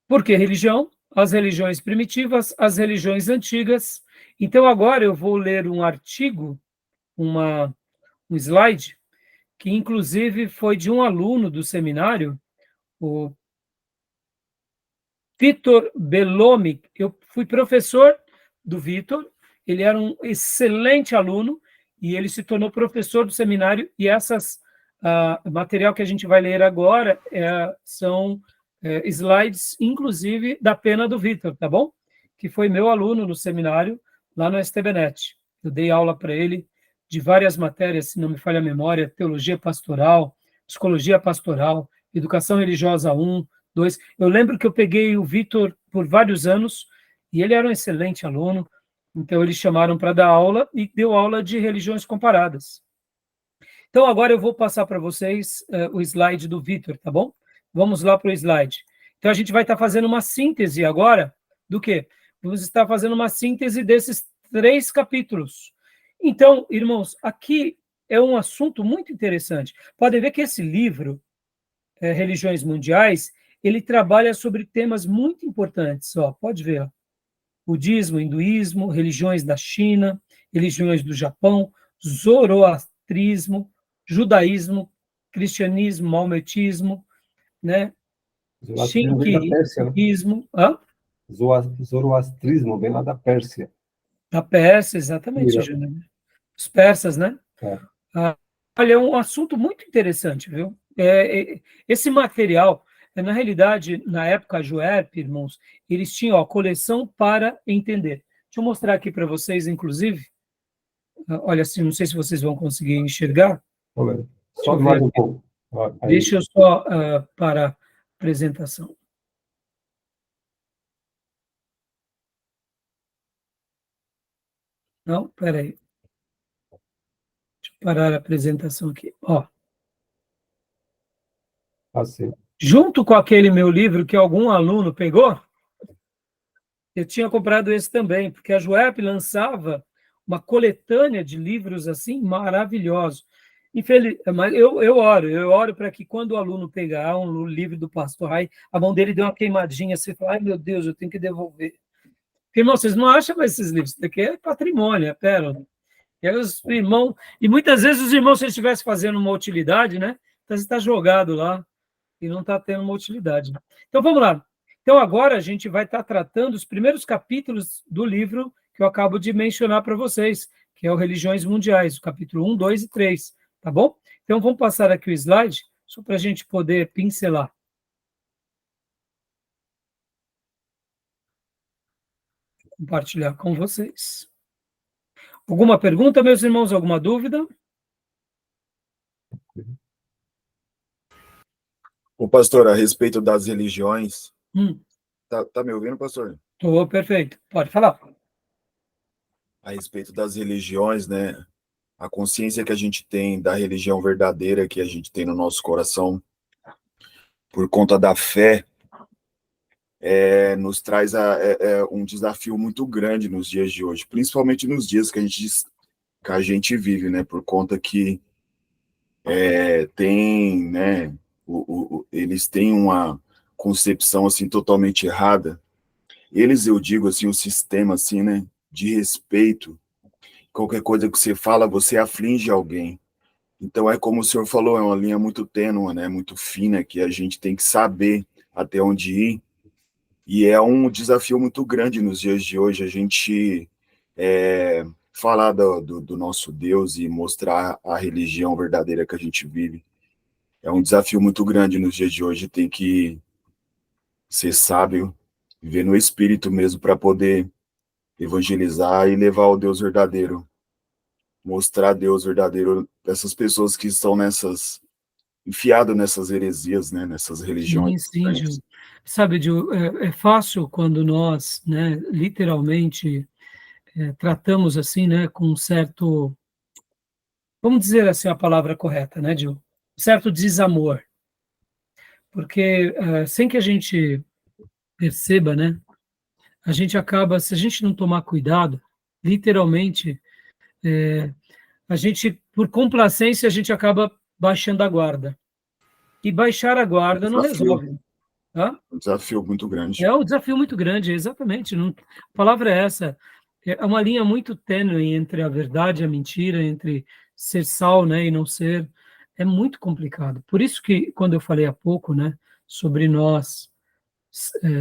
Por que religião? As religiões primitivas, as religiões antigas. Então, agora eu vou ler um artigo, um slide, que inclusive foi de um aluno do seminário, o Vitor Bellomi. Eu fui professor do Vitor, ele era um excelente aluno, e ele se tornou professor do seminário, e material que a gente vai ler agora são slides, inclusive, da pena do Vitor, tá bom? Que foi meu aluno no seminário, lá no STBnet. Eu dei aula para ele de várias matérias, se não me falha a memória, teologia pastoral, psicologia pastoral, educação religiosa 1, 2. Eu lembro que eu peguei o Vitor por vários anos, e ele era um excelente aluno, então eles chamaram para dar aula, e deu aula de religiões comparadas. Então, agora eu vou passar para vocês o slide do Vitor, tá bom? Vamos lá para o slide. Então, a gente vai estar fazendo uma síntese agora do quê? Vamos estar fazendo uma síntese desses 3 capítulos. Então, irmãos, aqui é um assunto muito interessante. Podem ver que esse livro, Religiões Mundiais, ele trabalha sobre temas muito importantes. Ó, pode ver, ó. Budismo, hinduísmo, religiões da China, religiões do Japão, zoroastrismo, judaísmo, cristianismo, maometismo, né? Shintoísmo, Zoroastrismo, vem lá da Pérsia. Da Pérsia, exatamente, Júnior. Os persas, né? Olha, é um assunto muito interessante, viu? Esse material, Na realidade, na época, a Joep, irmãos, eles tinham a coleção para entender. Deixa eu mostrar aqui para vocês, inclusive. Olha, assim, não sei se vocês vão conseguir enxergar. Olha, Deixa eu sobe mais ver um aqui. pouco. Ó, aí. Deixa eu só para a apresentação. Não, peraí. Deixa eu parar a apresentação aqui. Ó. Assim. Junto com aquele meu livro que algum aluno pegou, eu tinha comprado esse também, porque a Joep lançava uma coletânea de livros assim maravilhosos. Mas eu oro para que quando o aluno pegar um livro do Pastor Rai, a mão dele dê uma queimadinha, você fala, ai meu Deus, eu tenho que devolver. Porque, irmão, vocês não acham mais esses livros, isso daqui é patrimônio, é pérola. E muitas vezes os irmãos, se eles estivessem fazendo uma utilidade, né? Então está jogado lá e não está tendo uma utilidade. Então vamos lá. Então agora a gente vai estar tratando os primeiros capítulos do livro que eu acabo de mencionar para vocês, que é o Religiões Mundiais, o capítulo 1, 2 e 3, tá bom? Então vamos passar aqui o slide, só para a gente poder pincelar. Compartilhar com vocês. Alguma pergunta, meus irmãos? Alguma dúvida? O pastor, a respeito das religiões, Hum, tá me ouvindo, pastor? Tô perfeito. Pode falar. A respeito das religiões, né? A consciência que a gente tem da religião verdadeira que a gente tem no nosso coração, por conta da fé, nos traz um desafio muito grande nos dias de hoje, principalmente nos dias que a gente vive, né? Por conta que tem, né? Eles têm uma concepção assim totalmente errada. Eles, eu digo assim, o sistema assim, né? De respeito. Qualquer coisa que você fala, você aflige alguém. Então é como o senhor falou, é uma linha muito tênue, né? Muito fina, que a gente tem que saber até onde ir. E é um desafio muito grande nos dias de hoje a gente falar do nosso Deus e mostrar a religião verdadeira que a gente vive. É um desafio muito grande nos dias de hoje, tem que ser sábio, viver no espírito mesmo para poder evangelizar e levar o Deus verdadeiro, mostrar Deus verdadeiro dessas pessoas que estão enfiadas nessas heresias, né, nessas religiões. Sim, Gil. Sabe, Gil, é fácil quando nós, né, literalmente tratamos assim, né, com um certo, vamos dizer assim a palavra correta, né, Gil? Um certo desamor. Porque sem que a gente perceba, né, a gente acaba, se a gente não tomar cuidado, literalmente, a gente, por complacência, a gente acaba baixando a guarda. E baixar a guarda não resolve. Tá? Um desafio muito grande. É um desafio muito grande, exatamente. Não, a palavra é essa. É uma linha muito tênue entre a verdade e a mentira, entre ser sal, né, e não ser. É muito complicado. Por isso que, quando eu falei há pouco, né, sobre nós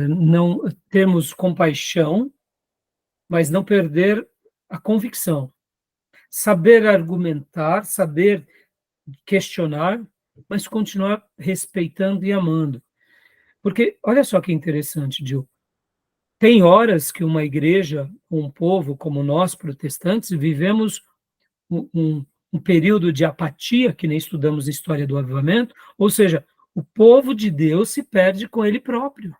não termos compaixão, mas não perder a convicção. Saber argumentar, saber questionar, mas continuar respeitando e amando. Porque, olha só que interessante, Gil. Tem horas que uma igreja, um povo como nós, protestantes, vivemos um período de apatia, que nem estudamos história do avivamento, ou seja, o povo de Deus se perde com ele próprio.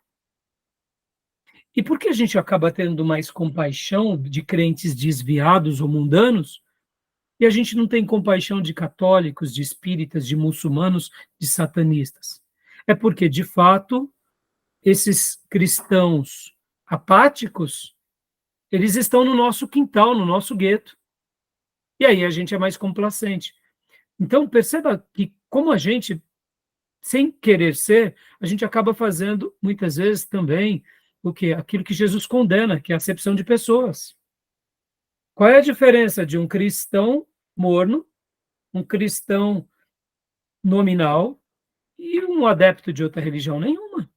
E por que a gente acaba tendo mais compaixão de crentes desviados ou mundanos, e a gente não tem compaixão de católicos, de espíritas, de muçulmanos, de satanistas? É porque, de fato, esses cristãos apáticos, eles estão no nosso quintal, no nosso gueto. E aí a gente é mais complacente. Então, perceba que, como a gente, sem querer ser, a gente acaba fazendo, muitas vezes, também o quê? Aquilo que Jesus condena, que é a acepção de pessoas. Qual é a diferença de um cristão morno, um cristão nominal e um adepto de outra religião? Nenhuma.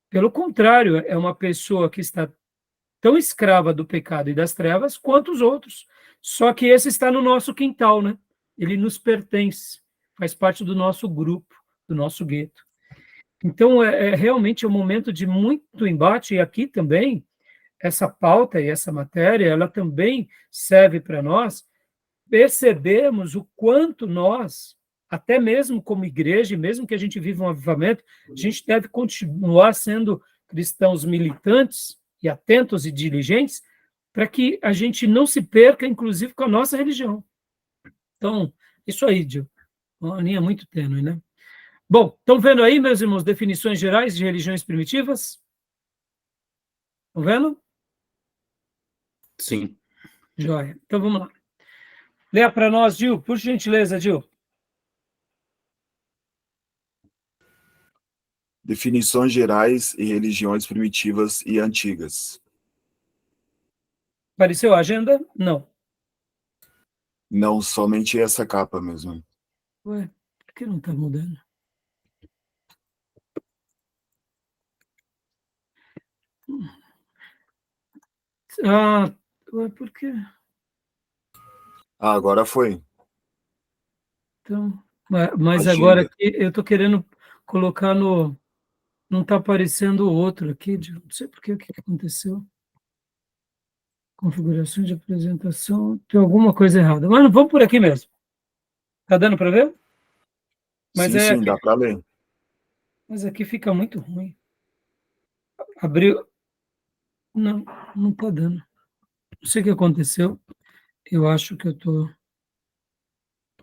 Pelo contrário, é uma pessoa que está tão escrava do pecado e das trevas quanto os outros. Só que esse está no nosso quintal, né? Ele nos pertence, faz parte do nosso grupo, do nosso gueto. Então, realmente um momento de muito embate, e aqui também, essa pauta e essa matéria, ela também serve para nós percebermos o quanto nós, até mesmo como igreja, mesmo que a gente viva um avivamento, a gente deve continuar sendo cristãos militantes e atentos e diligentes, para que a gente não se perca, inclusive, com a nossa religião. Então, isso aí, Gil, uma linha muito tênue, né? Bom, estão vendo aí, meus irmãos, definições gerais de religiões primitivas? Estão vendo? Sim. Joia. Então, vamos lá. Leia para nós, Gil, por gentileza, Gil. Definições gerais e religiões primitivas e antigas. Apareceu a agenda? Não. Não somente essa capa mesmo. Ué, por que não está mudando? Ah, ué, por quê? Ah, agora foi. Então, mas Agenda. agora aqui eu estou querendo colocar no... Não está aparecendo o outro aqui, Gil. Não sei por quê, o que aconteceu. Configuração de apresentação, tem alguma coisa errada. Mas vamos por aqui mesmo. Está dando para ver? Mas Sim, sim, aqui, dá para ler. mas aqui fica muito ruim. Abriu. Não, não está dando. Não sei o que aconteceu. Eu acho que eu estou.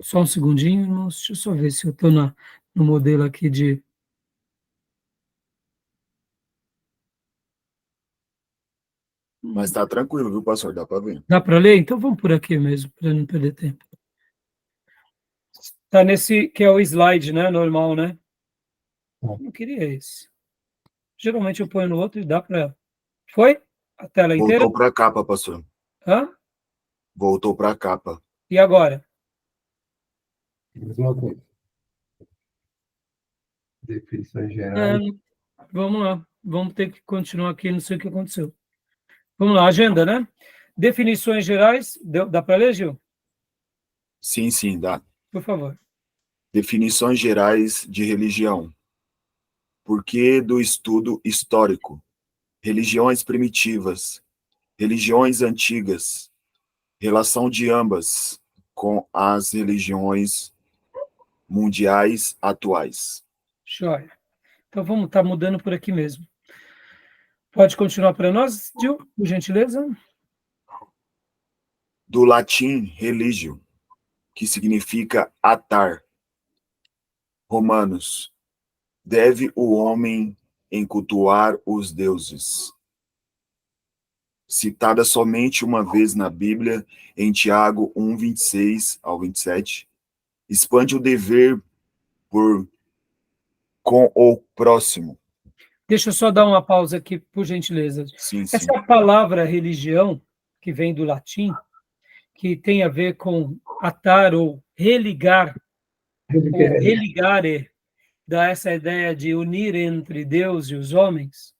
Só um segundinho, irmãos. Deixa eu só ver se eu estou no modelo aqui de. Mas tá tranquilo, viu, pastor? Dá para ver. Dá para ler? Então vamos por aqui mesmo, para não perder tempo. Está nesse que é o slide, né? Normal, né? Não queria esse. Geralmente eu ponho no outro e dá para. Foi? A tela inteira? Voltou para a capa, pastor. Hã? Voltou para a capa. E agora? Mesma coisa. Definições gerais. Vamos lá. Vamos ter que continuar aqui, não sei o que aconteceu. Vamos lá, agenda, né? Definições gerais. Dá para ler, Gil? Sim, sim, dá. Por favor. Definições gerais de religião. Porquê do estudo histórico. Religiões primitivas. Religiões antigas. Relação de ambas com as religiões mundiais atuais. Joia. Então vamos estar mudando por aqui mesmo. Pode continuar para nós, Gil, por gentileza? Do latim religio, que significa atar. Romanos. Deve o homem encultuar os deuses. Citada somente uma vez na Bíblia, em Tiago 1, 26 ao 27, expande o dever com o próximo. Deixa eu só dar uma pausa aqui, por gentileza. Sim, sim. Essa palavra religião, que vem do latim, que tem a ver com atar ou religar, ou religare, dá essa ideia de unir entre Deus e os homens,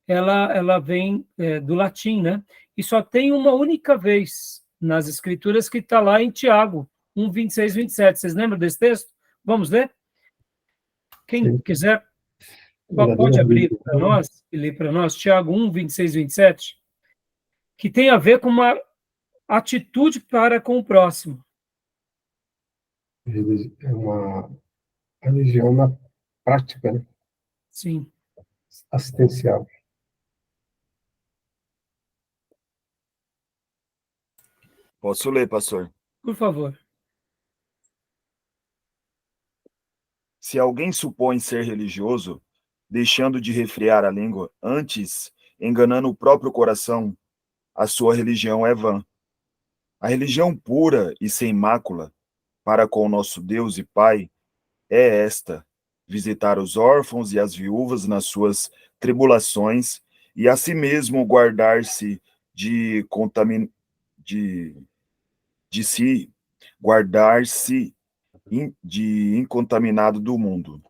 ela vem do latim, né? E só tem uma única vez nas Escrituras que está lá em Tiago 1, 26, 27. Vocês lembram desse texto? Vamos ler? Quem quiser, pode abrir para nós e ler para nós, Tiago 1, 26, 27, que tem a ver com uma atitude para com o próximo. É uma religião na prática, né? Sim. Assistencial. Posso ler, pastor? Por favor. Se alguém supõe ser religioso, deixando de refrear a língua, antes enganando o próprio coração, a sua religião é vã. A religião pura e sem mácula para com o nosso Deus e Pai é esta: visitar os órfãos e as viúvas nas suas tribulações e a si mesmo guardar-se de si, guardar-se de incontaminado do mundo.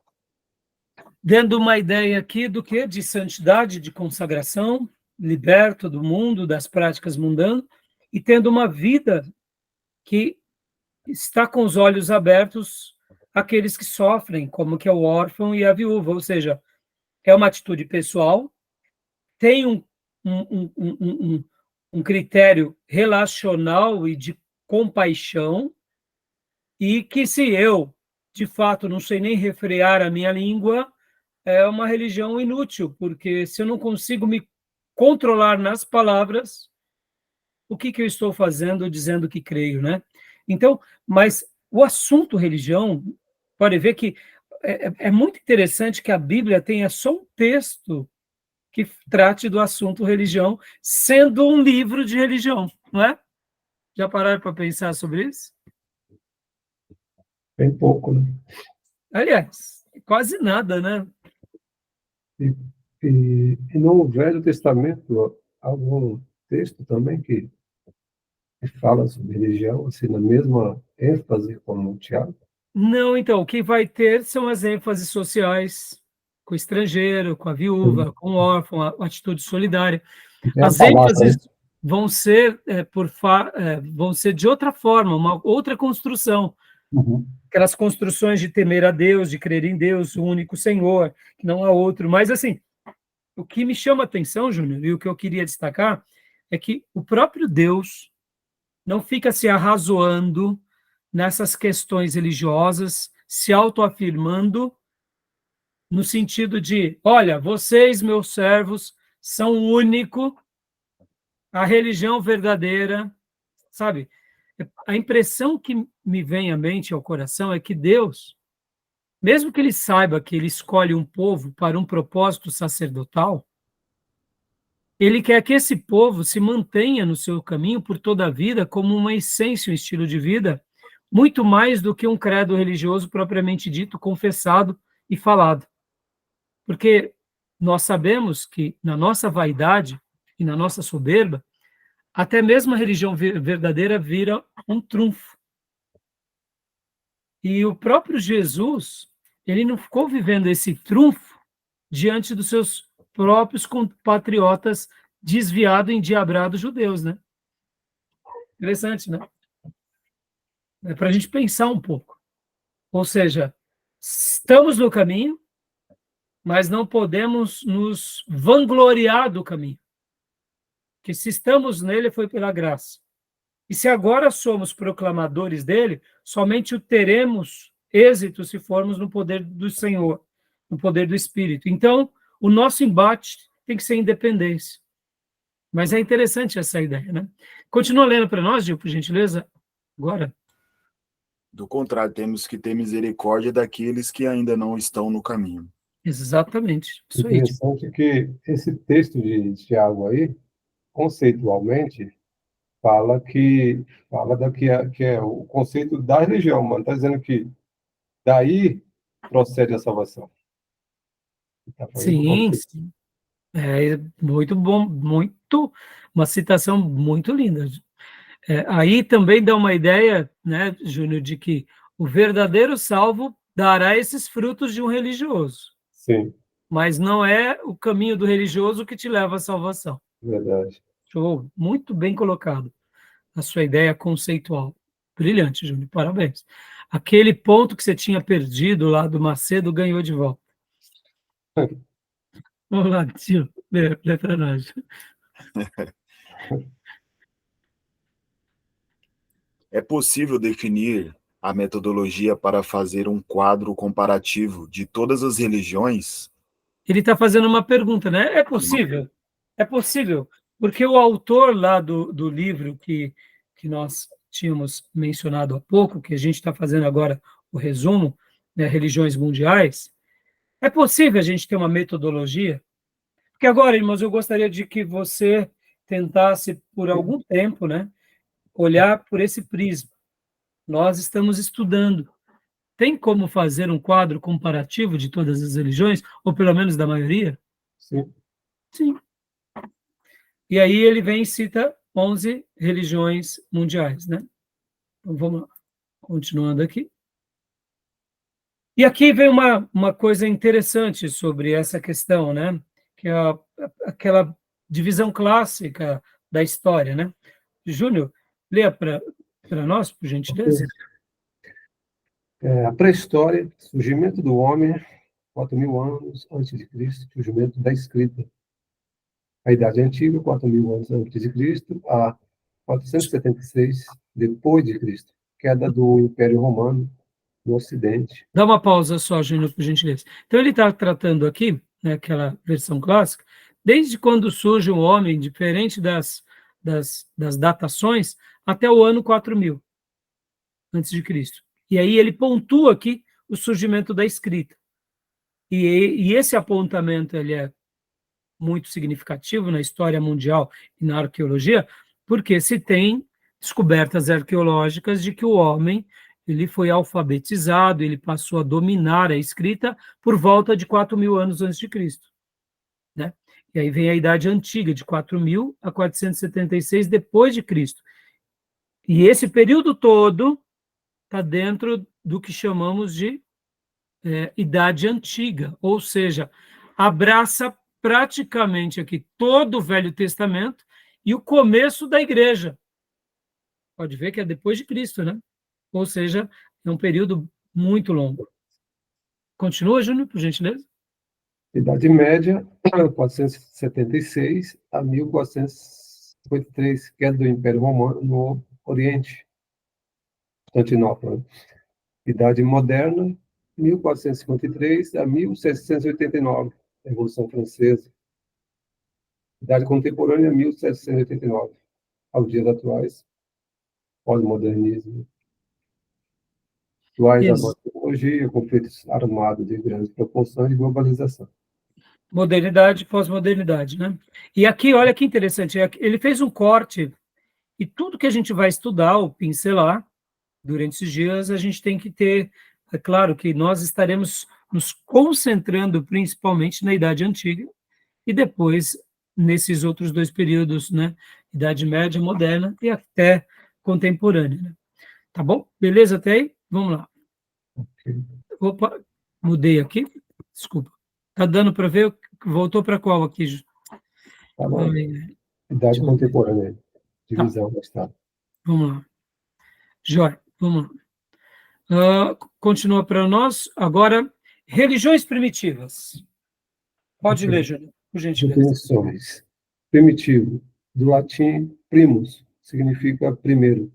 Dando uma ideia aqui do que? De santidade, de consagração, liberto do mundo, das práticas mundanas, e tendo uma vida que está com os olhos abertos aqueles que sofrem, como que é o órfão e a viúva, ou seja, é uma atitude pessoal, tem um critério relacional e de compaixão, e que se eu, de fato, não sei nem refrear a minha língua, é uma religião inútil, porque se eu não consigo me controlar nas palavras, o que eu estou fazendo dizendo que creio, né? Então, mas o assunto religião, pode ver que é muito interessante que a Bíblia tenha só um texto que trate do assunto religião, sendo um livro de religião, não é? Já pararam para pensar sobre isso? Bem pouco, né? Aliás, quase nada, né? E no Velho Testamento, há algum texto também que fala sobre religião, assim, na mesma ênfase como o Tiago? Não, então, o que vai ter são as ênfases sociais, com o estrangeiro, com a viúva, com o órfão, a atitude solidária. É a As palavra, né? ênfases vão ser, vão ser de outra forma, uma outra construção. Uhum. Aquelas construções de temer a Deus, de crer em Deus, o único Senhor, que não há outro. Mas, assim, o que me chama a atenção, Júnior, e o que eu queria destacar, é que o próprio Deus não fica se arrazoando nessas questões religiosas, se autoafirmando no sentido de, olha, vocês, meus servos, são o único, a religião verdadeira, sabe? A impressão que me vem à mente e ao coração é que Deus, mesmo que ele saiba que ele escolhe um povo para um propósito sacerdotal, ele quer que esse povo se mantenha no seu caminho por toda a vida como uma essência, um estilo de vida, muito mais do que um credo religioso propriamente dito, confessado e falado. Porque nós sabemos que na nossa vaidade e na nossa soberba, até mesmo a religião verdadeira vira um trunfo. E o próprio Jesus, ele não ficou vivendo esse trunfo diante dos seus próprios compatriotas desviados, endiabrados judeus, né? Interessante, né? É para a gente pensar um pouco. Ou seja, estamos no caminho, mas não podemos nos vangloriar do caminho. Que se estamos nele, foi pela graça. E se agora somos proclamadores dele, somente o teremos êxito se formos no poder do Senhor, no poder do Espírito. Então, o nosso embate tem que ser independência. Mas é interessante essa ideia, né? Continua lendo para nós, Gil, por gentileza, agora. Do contrário, temos que ter misericórdia daqueles que ainda não estão no caminho. Exatamente, isso aí. Interessante que esse texto de Tiago aí, conceitualmente, que é o conceito da religião, mas está dizendo que daí procede a salvação. Tá falando do Sim, conceito. sim. É muito bom, muito, uma citação muito linda. Aí também dá uma ideia, né, Júnior, de que o verdadeiro salvo dará esses frutos de um religioso, Sim, mas não é o caminho do religioso que te leva à salvação. verdade. Show, muito bem colocado a sua ideia conceitual. Brilhante, Júnior, parabéns. Aquele ponto que você tinha perdido lá do Macedo ganhou de volta. Vamos lá, tio, lê para nós. É possível definir a metodologia para fazer um quadro comparativo de todas as religiões? Ele está fazendo uma pergunta, né? É possível? É possível, porque o autor lá do livro que nós tínhamos mencionado há pouco, que a gente está fazendo agora o resumo, né, Religiões Mundiais, é possível a gente ter uma metodologia? Porque agora, irmãos, eu gostaria de que você tentasse, por algum tempo, né, olhar por esse prisma. Nós estamos estudando. Tem como fazer um quadro comparativo de todas as religiões, ou pelo menos da maioria? Sim. Sim. E aí ele vem e cita 11 religiões mundiais, né? Então vamos lá, continuando aqui. E aqui vem uma coisa interessante sobre essa questão, né? Que é aquela divisão clássica da história, né? Júnior, leia para nós, por gentileza. A pré-história, surgimento do homem, 4.000 anos antes de Cristo, surgimento da escrita. A Idade Antiga, 4.000 anos antes de Cristo, a 476 depois de Cristo. Queda do Império Romano no Ocidente. Dá uma pausa só, Júnior, por gentileza. Então, ele está tratando aqui, né, aquela versão clássica, desde quando surge o homem, diferente das datações, até o ano 4.000 antes de Cristo. E aí ele pontua aqui o surgimento da escrita. E esse apontamento ele é muito significativo na história mundial e na arqueologia, porque se tem descobertas arqueológicas de que o homem ele foi alfabetizado, ele passou a dominar a escrita por volta de 4.000 anos antes de Cristo, né? E aí vem a Idade Antiga, de 4.000 a 476 depois de Cristo. E esse período todo está dentro do que chamamos de Idade Antiga, ou seja, abraça praticamente aqui todo o Velho Testamento e o começo da Igreja. Pode ver que é depois de Cristo, né? Ou seja, é um período muito longo. Continua, Júnior, por gentileza? Idade Média, 476 a 1453, queda do Império Romano no Oriente, Constantinopla. Idade Moderna, 1453 a 1789, Revolução Francesa. Idade Contemporânea, 1789, aos dias atuais, pós-modernismo. Atuais agora, tecnologia, conflitos armados de grandes proporções e globalização. Modernidade, pós-modernidade, né? E aqui, olha que interessante, ele fez um corte, e tudo que a gente vai estudar, ou pincelar, durante esses dias, a gente tem que ter, é claro que nós estaremos nos concentrando principalmente na Idade Antiga, e depois nesses outros dois períodos, né? Idade Média, Moderna e até contemporânea, né? Tá bom? Beleza até aí? Vamos lá. Opa, mudei aqui, desculpa. Tá dando para ver? Voltou para qual aqui? Tá bom. Idade Contemporânea, divisão da Estado. Vamos lá. Jóia, vamos lá. Continua para nós. Agora, religiões primitivas. Pode ler, Júnior, por gentileza. Definições. Primitivo, do latim primus, significa primeiro.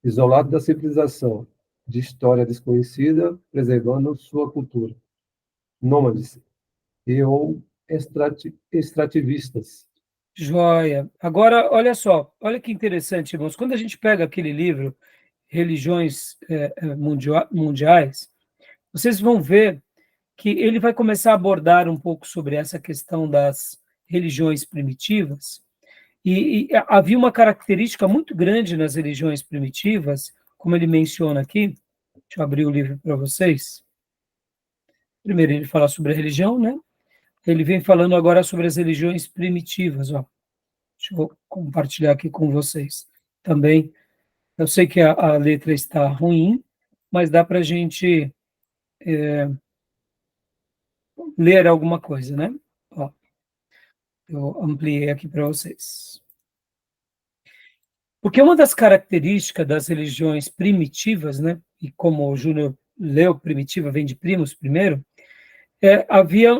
Isolado da civilização, de história desconhecida, preservando sua cultura. Nômades ou extrativistas. Joia. Agora, olha só, olha que interessante, irmãos. Quando a gente pega aquele livro, Religiões Mundiais, vocês vão ver que ele vai começar a abordar um pouco sobre essa questão das religiões primitivas, e havia uma característica muito grande nas religiões primitivas, como ele menciona aqui. Deixa eu abrir o livro para vocês. Primeiro ele fala sobre a religião, né? Ele vem falando agora sobre as religiões primitivas, ó. Deixa eu compartilhar aqui com vocês. Também, eu sei que a letra está ruim, mas dá para a gente ler alguma coisa, né? Ó, eu ampliei aqui para vocês. Porque uma das características das religiões primitivas, né? E como o Júnior leu, primitiva vem de primos primeiro, havia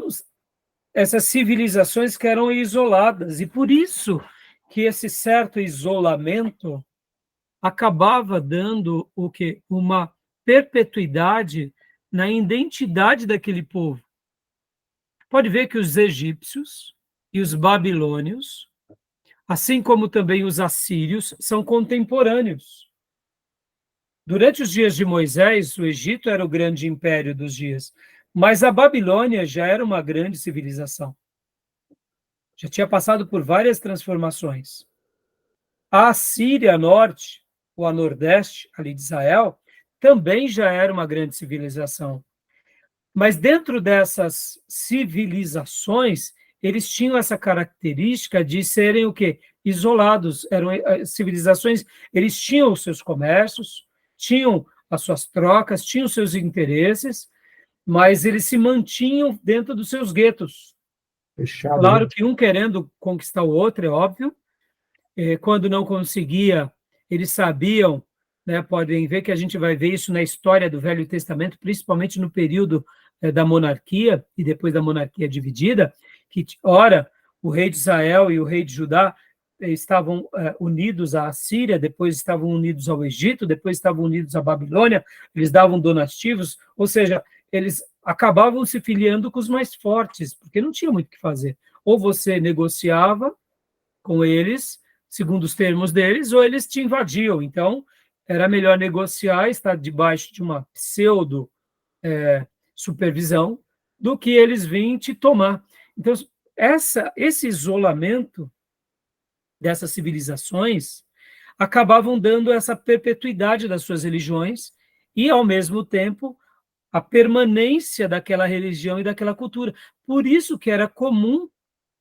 essas civilizações que eram isoladas, e por isso que esse certo isolamento acabava dando o quê? Uma perpetuidade na identidade daquele povo. Pode ver que os egípcios e os babilônios, assim como também os assírios, são contemporâneos. Durante os dias de Moisés, o Egito era o grande império dos dias, mas a Babilônia já era uma grande civilização. Já tinha passado por várias transformações. A Síria Norte, ou a Nordeste, ali de Israel, também já era uma grande civilização. Mas dentro dessas civilizações, eles tinham essa característica de serem o quê? Isolados. Eram civilizações, eles tinham os seus comércios, tinham as suas trocas, tinham os seus interesses, mas eles se mantinham dentro dos seus guetos. Fechado, Claro né? que um querendo conquistar o outro, é óbvio. Quando não conseguia, eles sabiam né, podem ver que a gente vai ver isso na história do Velho Testamento, principalmente no período da monarquia e depois da monarquia dividida, que, ora, o rei de Israel e o rei de Judá estavam unidos à Síria, depois estavam unidos ao Egito, depois estavam unidos à Babilônia, eles davam donativos, ou seja, eles acabavam se filiando com os mais fortes, porque não tinha muito o que fazer. Ou você negociava com eles, segundo os termos deles, ou eles te invadiam. Então, era melhor negociar, estar debaixo de uma pseudo supervisão, do que eles virem te tomar. Então, esse isolamento dessas civilizações acabavam dando essa perpetuidade das suas religiões e, ao mesmo tempo, a permanência daquela religião e daquela cultura. Por isso que era comum,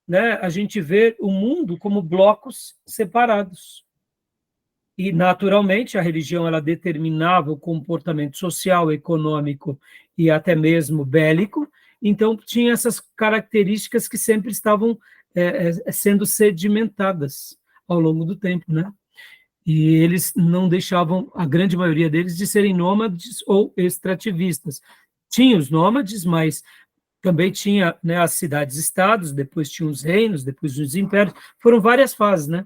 né, a gente ver o mundo como blocos separados. E, naturalmente, a religião ela determinava o comportamento social, econômico e até mesmo bélico, então tinha essas características que sempre estavam sendo sedimentadas ao longo do tempo, né? E eles não deixavam, a grande maioria deles, de serem nômades ou extrativistas. Tinha os nômades, mas também tinha, né, as cidades-estados, depois tinha os reinos, depois os impérios, foram várias fases, né?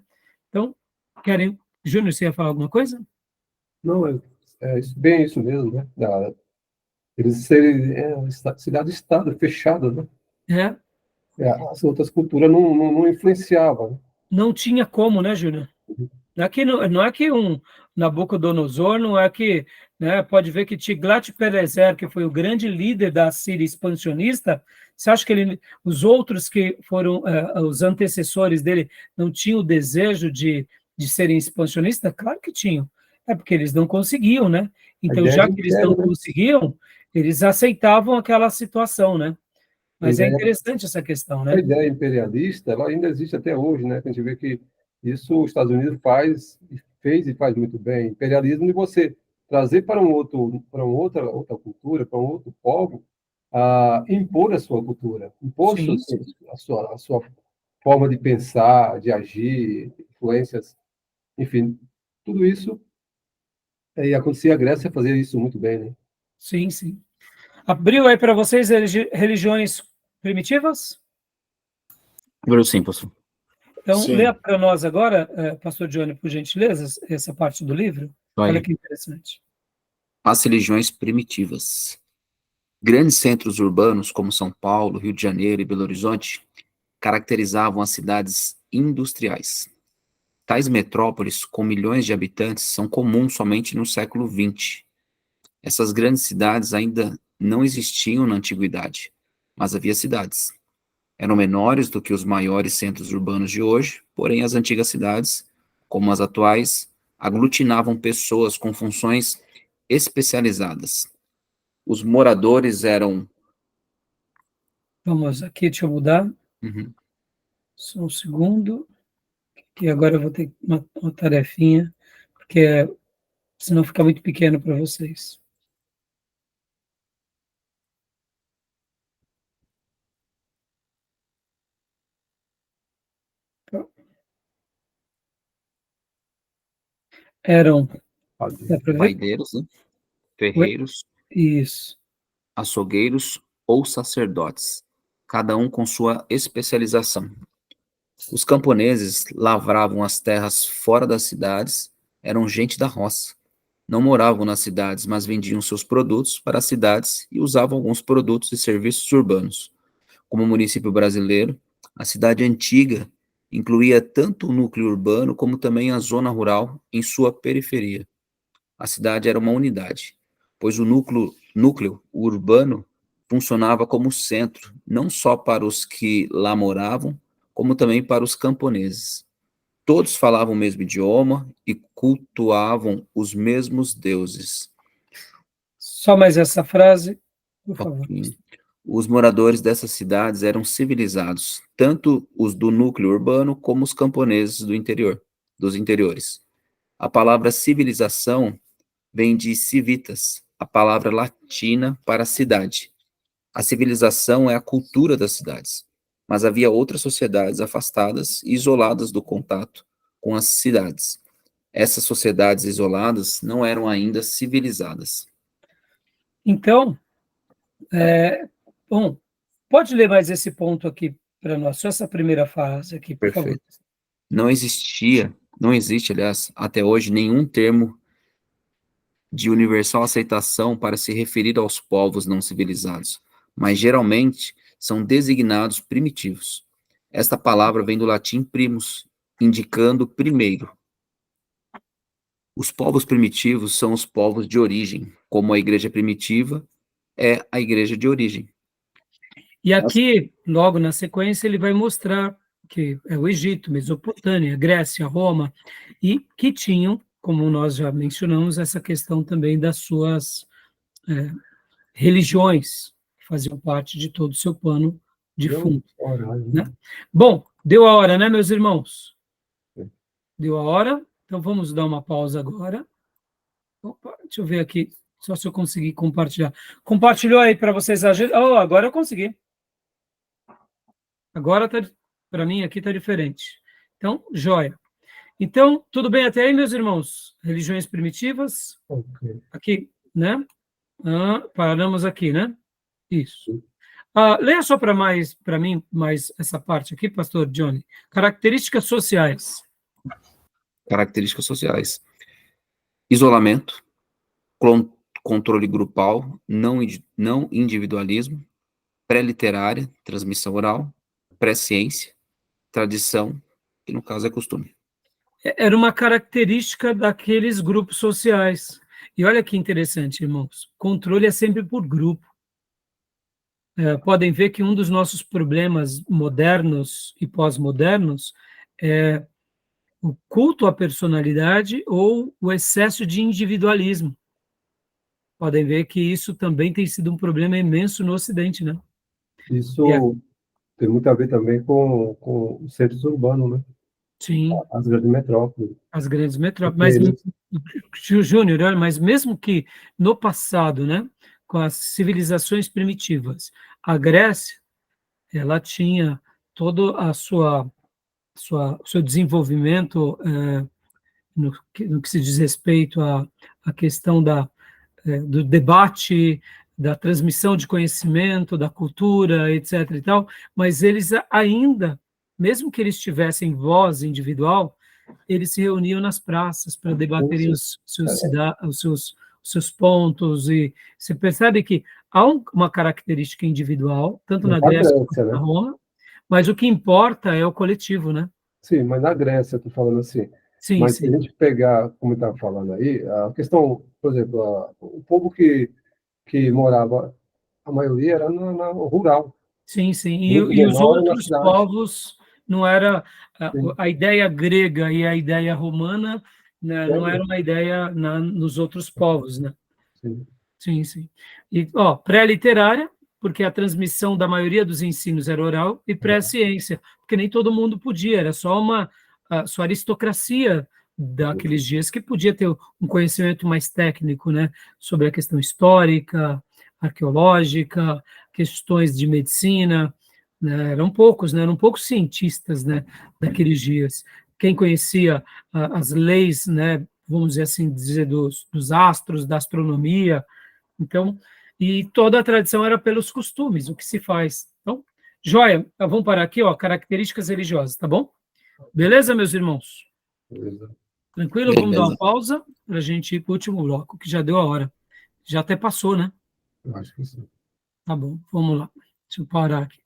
Então, Júnior, você ia falar alguma coisa? Não, bem isso mesmo, né? Eles serem cidade-estado, fechada, né? As outras culturas não influenciavam, né? Não tinha como, né, Júnior? Não é que um Nabucodonosor, não é que, né, pode ver que Tiglat-Pileser, que foi o grande líder da Síria expansionista, você acha que os outros que foram os antecessores dele não tinham o desejo de serem expansionistas? Claro que tinham. É porque eles não conseguiam, né? Então, já que eles não conseguiam, eles aceitavam aquela situação, né? Mas é interessante essa questão, né? A ideia imperialista, ela ainda existe até hoje, né? A gente vê que isso os Estados Unidos fez e faz muito bem. Imperialismo de você trazer para para uma outra cultura, para um outro povo, impor a sua cultura, impor Sim. a sua forma de pensar, de agir, influências, enfim, tudo isso. E acontecia a Grécia fazer isso muito bem, né? Sim, sim. Abriu aí para vocês religiões primitivas? Abriu sim, pastor. Então, Sim. leia para nós agora, pastor Johnny, por gentileza, essa parte do livro. Vai. Olha que interessante. As religiões primitivas. Grandes centros urbanos, como São Paulo, Rio de Janeiro e Belo Horizonte, caracterizavam as cidades industriais. Tais metrópoles, com milhões de habitantes, são comuns somente no século XX. Essas grandes cidades ainda não existiam na antiguidade, mas havia cidades. Eram menores do que os maiores centros urbanos de hoje, porém as antigas cidades, como as atuais, aglutinavam pessoas com funções especializadas. Os moradores eram... Vamos aqui, deixa eu mudar. Uhum. Só um segundo. Que agora eu vou ter uma tarefinha, porque senão fica muito pequeno para vocês. Eram, dá para ver? Paideiros, né? Ferreiros, Isso. açougueiros ou sacerdotes, cada um com sua especialização. Os camponeses lavravam as terras fora das cidades, eram gente da roça. Não moravam nas cidades, mas vendiam seus produtos para as cidades e usavam alguns produtos e serviços urbanos. Como o município brasileiro, a cidade antiga incluía tanto o núcleo urbano como também a zona rural em sua periferia. A cidade era uma unidade, pois o núcleo urbano funcionava como centro, não só para os que lá moravam, como também para os camponeses. Todos falavam o mesmo idioma e cultuavam os mesmos deuses. Só mais essa frase, por favor. Os moradores dessas cidades eram civilizados, tanto os do núcleo urbano como os camponeses dos interiores. A palavra civilização vem de civitas, a palavra latina para cidade. A civilização é a cultura das cidades, mas havia outras sociedades afastadas e isoladas do contato com as cidades. Essas sociedades isoladas não eram ainda civilizadas. Então, bom, pode ler mais esse ponto aqui para nós, só essa primeira frase aqui, por favor. Perfeito. Não existe, aliás, até hoje, nenhum termo de universal aceitação para se referir aos povos não civilizados, mas geralmente são designados primitivos. Esta palavra vem do latim primus, indicando primeiro. Os povos primitivos são os povos de origem, como a igreja primitiva é a igreja de origem. E aqui, logo na sequência, ele vai mostrar que é o Egito, Mesopotâmia, Grécia, Roma, e que tinham, como nós já mencionamos, essa questão também das suas religiões, que faziam parte de todo o seu plano de fundo. Né? Bom, deu a hora, né, meus irmãos? Deu a hora, então vamos dar uma pausa agora. Opa, deixa eu ver aqui, só se eu conseguir compartilhar. Compartilhou aí para vocês a agenda? Oh, agora eu consegui. Agora, para mim, aqui está diferente. Então, joia. Então, tudo bem até aí, meus irmãos? Religiões primitivas? Ok. Aqui, né? Paramos aqui, né? Isso. Leia só para mim, mais essa parte aqui, pastor Johnny. Características sociais. Características sociais. Isolamento, controle grupal, não individualismo, pré-literária, transmissão oral, pré-ciência, tradição, que no caso é costume. Era uma característica daqueles grupos sociais. E olha que interessante, irmãos. Controle é sempre por grupo. Podem ver que um dos nossos problemas modernos e pós-modernos é o culto à personalidade ou o excesso de individualismo. Podem ver que isso também tem sido um problema imenso no Ocidente, né? Isso tem muito a ver também com os centros urbanos, né? Sim. As grandes metrópoles. As grandes metrópoles. Mas, Júnior, olha, mas mesmo que no passado, né, com as civilizações primitivas, a Grécia, ela tinha todo o seu desenvolvimento no que se diz respeito à questão do debate, da transmissão de conhecimento, da cultura, etc. e tal, mas eles ainda, mesmo que eles tivessem voz individual, eles se reuniam nas praças para debaterem os seus pontos, e você percebe que há uma característica individual, tanto na Grécia quanto na Roma, mas o que importa é o coletivo, né? Sim, mas na Grécia, estou falando assim. Sim, mas sim. se a gente pegar, como estava falando aí, a questão, por exemplo, o povo que morava, a maioria era na rural. Sim, sim. E os outros povos, não era a ideia grega e a ideia romana, né, não era uma ideia nos outros povos, né? Sim. Sim, sim. E, pré-literária, porque a transmissão da maioria dos ensinos era oral, e pré-ciência, porque nem todo mundo podia, era só só aristocracia daqueles dias que podia ter um conhecimento mais técnico, né, sobre a questão histórica, arqueológica, questões de medicina, né, eram poucos cientistas, né, daqueles dias. Quem conhecia as leis, né, vamos dizer assim, dos astros, da astronomia, então, e toda a tradição era pelos costumes, o que se faz. Então, joia, vamos parar aqui, características religiosas, tá bom? Beleza, meus irmãos? Beleza. Tranquilo? Vamos dar uma pausa para a gente ir para o último bloco, que já deu a hora. Já até passou, né? Eu acho que sim. Tá bom, vamos lá. Deixa eu parar aqui.